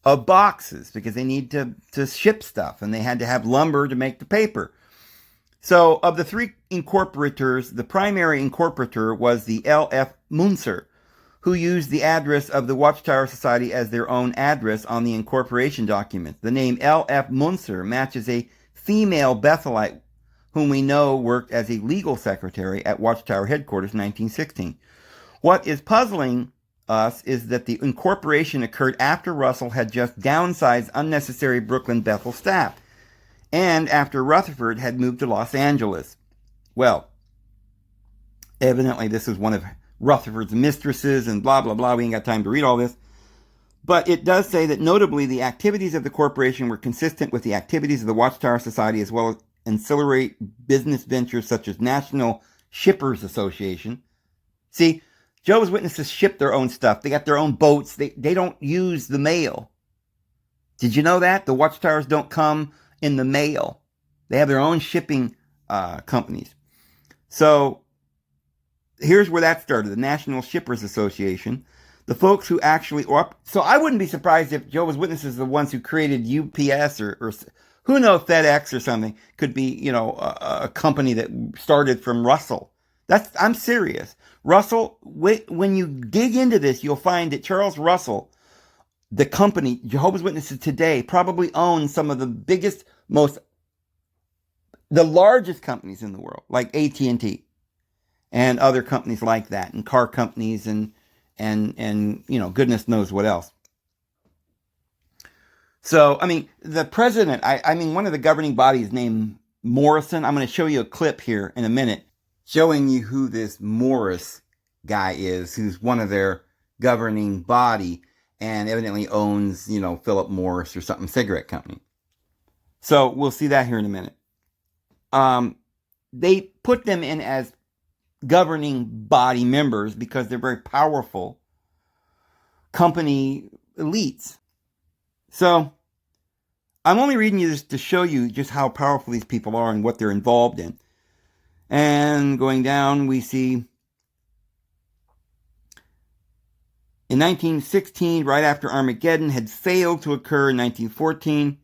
[SPEAKER 1] of boxes because they need to ship stuff, and they had to have lumber to make the paper. So of the three incorporators, the primary incorporator was the L.F. Munzer, who used the address of the Watchtower Society as their own address on the incorporation documents. The name L.F. Munzer matches a female Bethelite whom we know worked as a legal secretary at Watchtower headquarters in 1916. What is puzzling us is that the incorporation occurred after Russell had just downsized unnecessary Brooklyn Bethel staff, and after Rutherford had moved to Los Angeles. Well, evidently this is one of Rutherford's mistresses and blah, blah, blah. We ain't got time to read all this. But it does say that notably the activities of the corporation were consistent with the activities of the Watchtower Society, as well as ancillary business ventures such as National Shippers Association. See, Jehovah's Witnesses ship their own stuff. They got their own boats. They don't use the mail. Did you know that? The watchtowers don't come in the mail. They have their own shipping companies. So here's where that started, the National Shippers Association. The folks who actually, so I wouldn't be surprised if Jehovah's Witnesses are the ones who created UPS or who knows, FedEx or something. Could be, a company that started from Russell. I'm serious. Russell, when you dig into this, you'll find that Charles Russell, the company, Jehovah's Witnesses today, probably owns some of the biggest, the largest companies in the world, like AT&T and other companies like that, and car companies and goodness knows what else. So, the president, one of the governing bodies named Morrison. I'm going to show you a clip here in a minute showing you who this Morris guy is, who's one of their governing body and evidently owns, Philip Morris or something, cigarette company. So we'll see that here in a minute. They put them in as governing body members because they're very powerful company elites. So I'm only reading you this to show you just how powerful these people are and what they're involved in. And going down, we see in 1916, right after Armageddon had failed to occur in 1914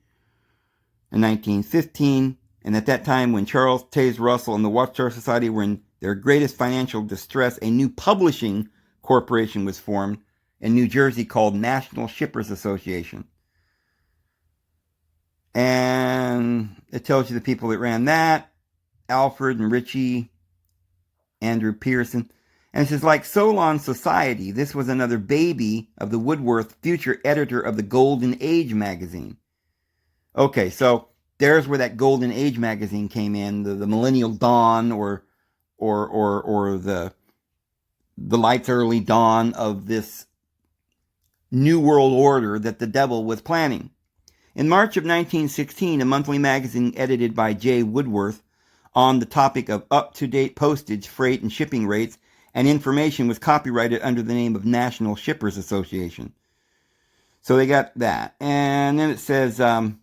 [SPEAKER 1] and 1915, and at that time when Charles Taze Russell and the Watchtower Society were in their greatest financial distress, a new publishing corporation was formed in New Jersey called National Shippers Association. And it tells you the people that ran that: Alfred and Richie, Andrew Pearson. And it says, like Solon Society, this was another baby of the Woodworth, future editor of the Golden Age magazine. Okay, so there's where that Golden Age magazine came in, the Millennial Dawn or the light's early dawn of this new world order that the devil was planning. In March of 1916, a monthly magazine edited by J. Woodworth on the topic of up-to-date postage, freight, and shipping rates and information was copyrighted under the name of National Shippers Association. So they got that. And then it says, then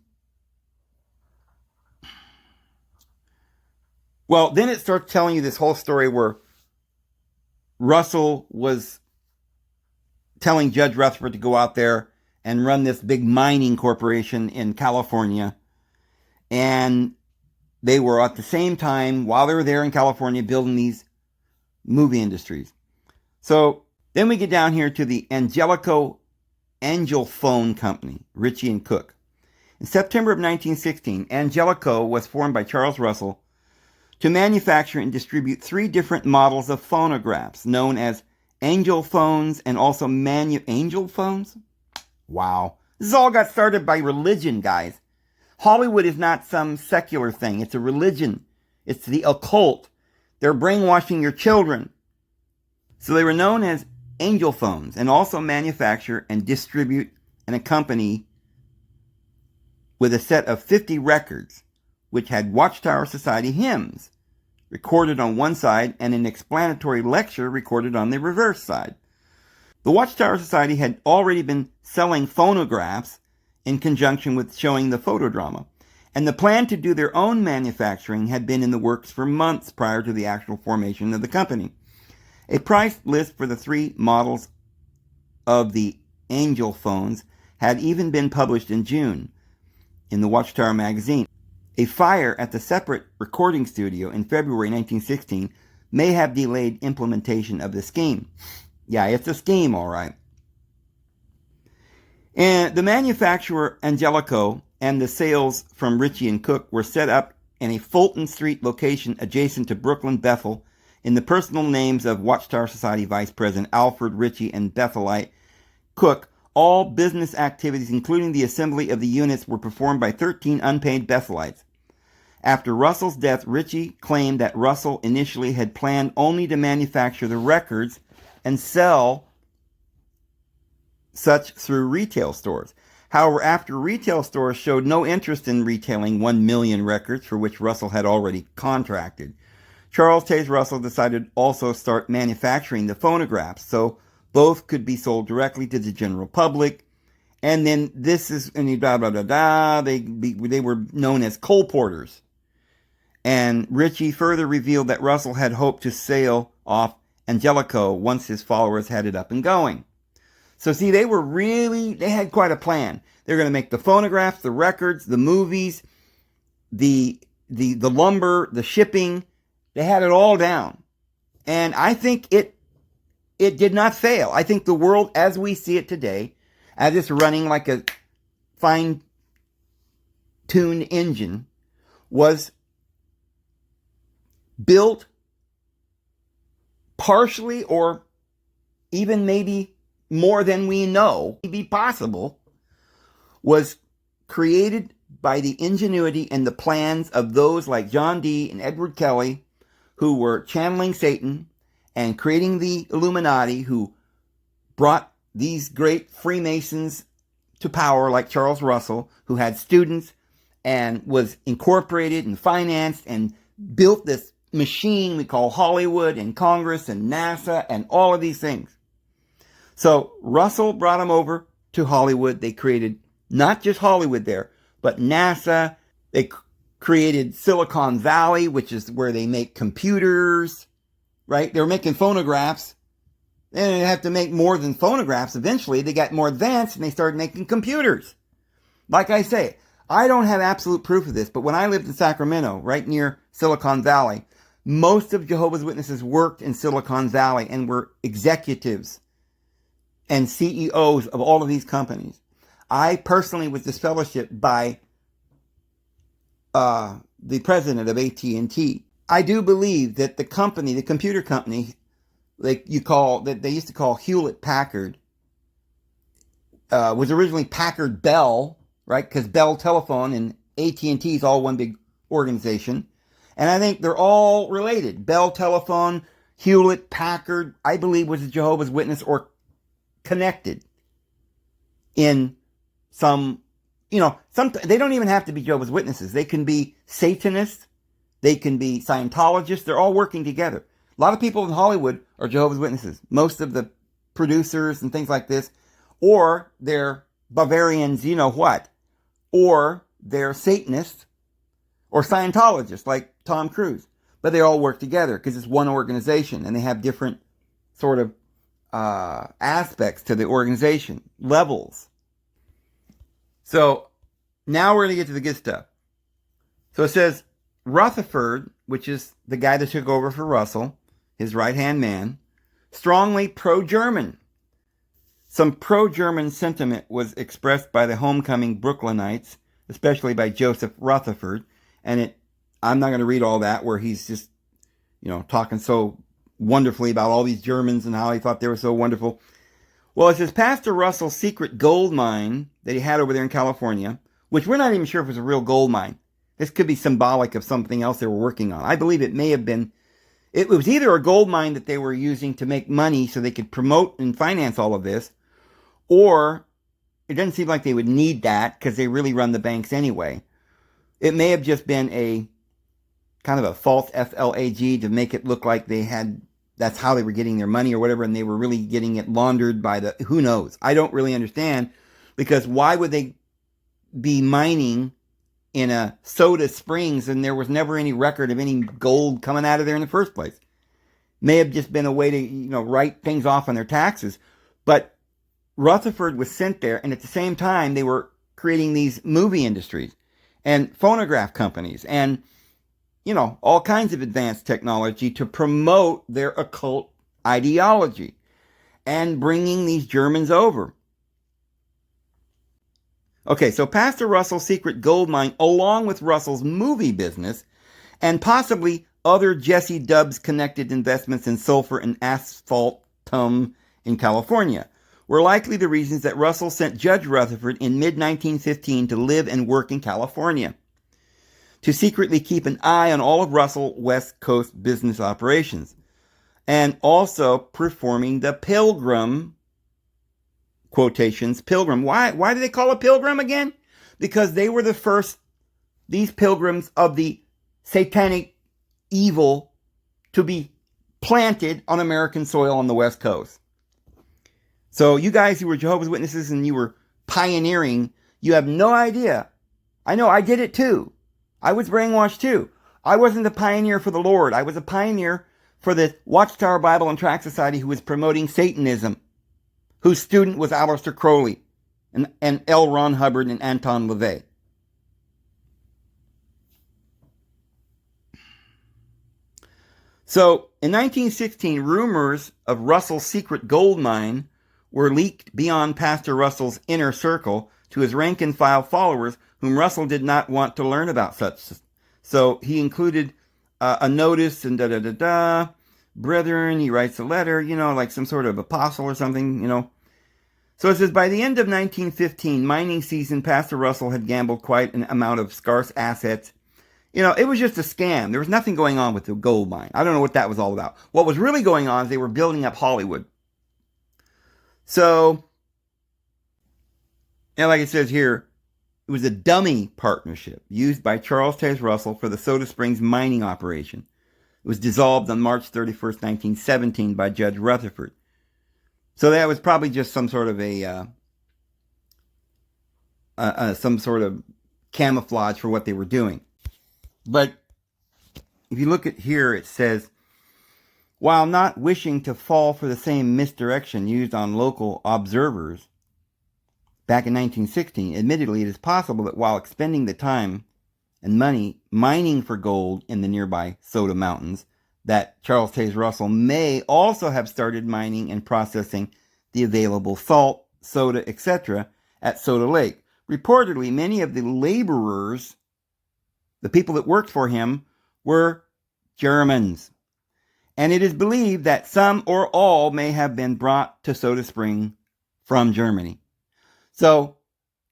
[SPEAKER 1] it starts telling you this whole story where Russell was telling Judge Rutherford to go out there and run this big mining corporation in California. And they were at the same time, while they were there in California, building these movie industries. So then we get down here to the Angel Phone Company, Ritchie and Cook. In September of 1916, Angelico was formed by Charles Russell to manufacture and distribute 3 different models of phonographs known as Angel phones and also Angel phones? Wow. This all got started by religion, guys. Hollywood is not some secular thing. It's a religion. It's the occult. They're brainwashing your children. So they were known as Angel phones and also manufacture and distribute and accompany with a set of 50 records, which had Watchtower Society hymns recorded on one side and an explanatory lecture recorded on the reverse side. The Watchtower Society had already been selling phonographs in conjunction with showing the photodrama, and the plan to do their own manufacturing had been in the works for months prior to the actual formation of the company. A price list for the 3 models of the Angel phones had even been published in June in the Watchtower magazine. A fire at the separate recording studio in February 1916 may have delayed implementation of the scheme. Yeah, it's a scheme, all right. And the manufacturer Angelico and the sales from Ritchie and Cook were set up in a Fulton Street location adjacent to Brooklyn Bethel in the personal names of Watchtower Society Vice President Alfred Ritchie and Bethelite Cook. All business activities, including the assembly of the units, were performed by 13 unpaid Bethelites. After Russell's death, Ritchie claimed that Russell initially had planned only to manufacture the records and sell such through retail stores. However, after retail stores showed no interest in retailing 1 million records, for which Russell had already contracted, Charles Taze Russell decided to also start manufacturing the phonographs so both could be sold directly to the general public And then this is, and blah, blah, blah, blah. They were known as colporteurs. And Ritchie further revealed that Russell had hoped to sail off Angelico once his followers had it up and going. So see, they had quite a plan. They're going to make the phonographs, the records, the movies, the lumber, the shipping. They had it all down. And I think it did not fail. I think the world as we see it today, as it's running like a fine-tuned engine, was built partially or even maybe more than we know be possible, was created by the ingenuity and the plans of those like John Dee and Edward Kelly, who were channeling Satan and creating the Illuminati, who brought these great Freemasons to power, like Charles Russell, who had students and was incorporated and financed and built this machine we call Hollywood and Congress and NASA and all of these things. So Russell brought them over to Hollywood. They created not just Hollywood there, but NASA. They created Silicon Valley, which is where they make computers, right? They were making phonographs. Then they have to make more than phonographs. Eventually, they got more advanced and they started making computers. Like I say, I don't have absolute proof of this, but when I lived in Sacramento, right near Silicon Valley, most of Jehovah's Witnesses worked in Silicon Valley and were executives and CEOs of all of these companies. I personally was disfellowshipped by the president of AT&T. I do believe that the company, the computer company, they used to call Hewlett Packard, was originally Packard Bell, right? Because Bell Telephone and AT&T is all one big organization. And I think they're all related. Bell Telephone, Hewlett Packard, I believe was a Jehovah's Witness or connected in some, they don't even have to be Jehovah's Witnesses. They can be Satanists. They can be Scientologists. They're all working together. A lot of people in Hollywood are Jehovah's Witnesses. Most of the producers and things like this, or they're Bavarians, or they're Satanists or Scientologists like Tom Cruise. But they all work together because it's one organization and they have different sort of aspects to the organization, levels. So now we're going to get to the good stuff. So it says Rutherford, which is the guy that took over for Russell, his right-hand man, strongly pro-German. Some pro-German sentiment was expressed by the homecoming Brooklynites, especially by Joseph Rutherford. And I'm not going to read all that where he's just, talking so wonderfully about all these Germans and how he thought they were so wonderful. Well, it says Pastor Russell's secret gold mine that he had over there in California, which we're not even sure if it was a real gold mine. This could be symbolic of something else they were working on. I believe it may have been. It was either a gold mine that they were using to make money so they could promote and finance all of this, or it doesn't seem like they would need that because they really run the banks anyway. It may have just been a kind of a false FLAG to make it look like that's how they were getting their money or whatever, and they were really getting it laundered by who knows. I don't really understand, because why would they be mining in a Soda Springs and there was never any record of any gold coming out of there in the first place? May have just been a way to, write things off on their taxes. But Rutherford was sent there, and at the same time, they were creating these movie industries and phonograph companies and, all kinds of advanced technology to promote their occult ideology and bringing these Germans over. Okay, so Pastor Russell's secret gold mine, along with Russell's movie business, and possibly other Jesse Dubs connected investments in sulfur and asphaltum in California, were likely the reasons that Russell sent Judge Rutherford in mid-1915 to live and work in California, to secretly keep an eye on all of Russell's West Coast business operations, and also performing the pilgrim, quotations, pilgrim. Why do they call it pilgrim again? Because they were the first, these pilgrims of the satanic evil, to be planted on American soil on the West Coast. So you guys who were Jehovah's Witnesses and you were pioneering. You have no idea. I know, I did it too. I was brainwashed too. I wasn't a pioneer for the Lord. I was a pioneer for the Watchtower Bible and Tract Society, who was promoting Satanism, whose student was Aleister Crowley and L. Ron Hubbard and Anton LaVey. So, in 1916, rumors of Russell's secret gold mine were leaked beyond Pastor Russell's inner circle to his rank-and-file followers, whom Russell did not want to learn about such. So he included a notice and da-da-da-da. Brethren, he writes a letter, like some sort of apostle or something, So it says, by the end of 1915, mining season, Pastor Russell had gambled quite an amount of scarce assets. It was just a scam. There was nothing going on with the gold mine. I don't know what that was all about. What was really going on is they were building up Hollywood. So, like it says here, it was a dummy partnership used by Charles Taze Russell for the Soda Springs mining operation. It was dissolved on March 31st, 1917 by Judge Rutherford. So that was probably just some sort of some sort of camouflage for what they were doing. But if you look at here, it says, while not wishing to fall for the same misdirection used on local observers back in 1916, admittedly, it is possible that while expending the time and money mining for gold in the nearby Soda Mountains, that Charles Taze Russell may also have started mining and processing the available salt, soda, etc. at Soda Lake. Reportedly, many of the laborers, the people that worked for him, were Germans. And it is believed that some or all may have been brought to Soda Spring from Germany. So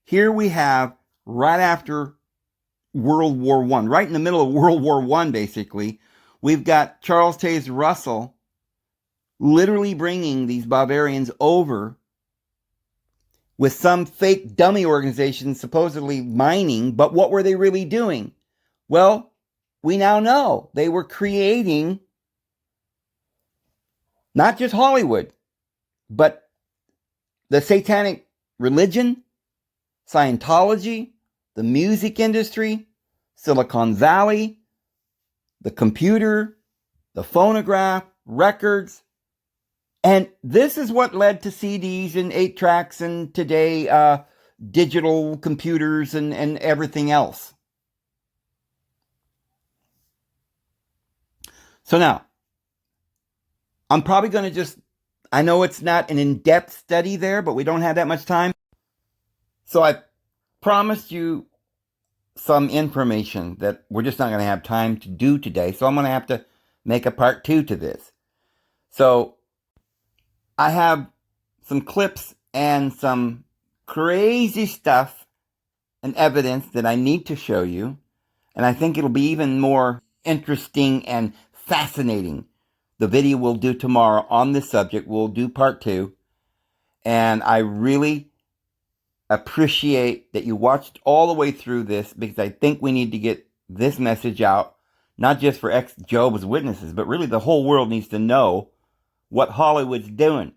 [SPEAKER 1] here we have, right after World War I, right in the middle of World War I, basically, we've got Charles Taze Russell literally bringing these Bavarians over with some fake dummy organization supposedly mining. But what were they really doing? Well, we now know they were creating not just Hollywood, but the satanic religion, Scientology, the music industry, Silicon Valley, the computer, the phonograph, records. And this is what led to CDs and 8-tracks and today digital computers and everything else. So now, I'm probably going to I know it's not an in-depth study there, but we don't have that much time. So I promised you some information that we're just not going to have time to do today. So I'm going to have to make a part 2 to this. So I have some clips and some crazy stuff and evidence that I need to show you. And I think it'll be even more interesting and fascinating. The video we'll do tomorrow on this subject, we'll do part 2. And I really appreciate that you watched all the way through this, because I think we need to get this message out, not just for ex-Jehovah's Witnesses, but really the whole world needs to know what Hollywood's doing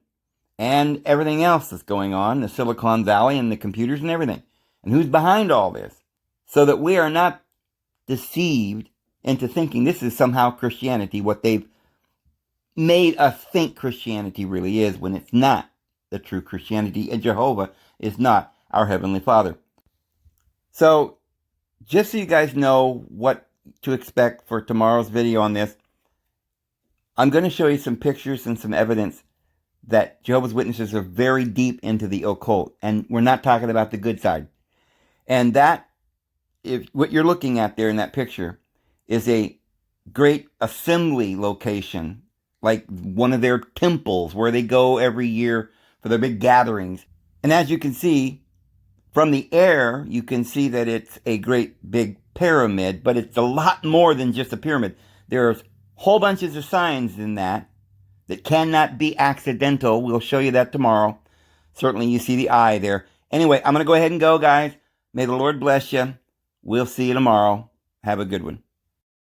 [SPEAKER 1] and everything else that's going on, the Silicon Valley and the computers and everything, and who's behind all this, so that we are not deceived into thinking this is somehow Christianity, what they've made us think Christianity really is, when it's not the true Christianity, and Jehovah is not our Heavenly Father. So, just so you guys know what to expect for tomorrow's video on this, I'm going to show you some pictures and some evidence that Jehovah's Witnesses are very deep into the occult, and we're not talking about the good side. And that, if what you're looking at there in that picture, is a great assembly location, like one of their temples where they go every year for their big gatherings. And as you can see, from the air, you can see that it's a great big pyramid, but it's a lot more than just a pyramid. There's whole bunches of signs in that cannot be accidental. We'll show you that tomorrow. Certainly you see the eye there. Anyway, I'm going to go ahead and go, guys. May the Lord bless you. We'll see you tomorrow. Have a good one.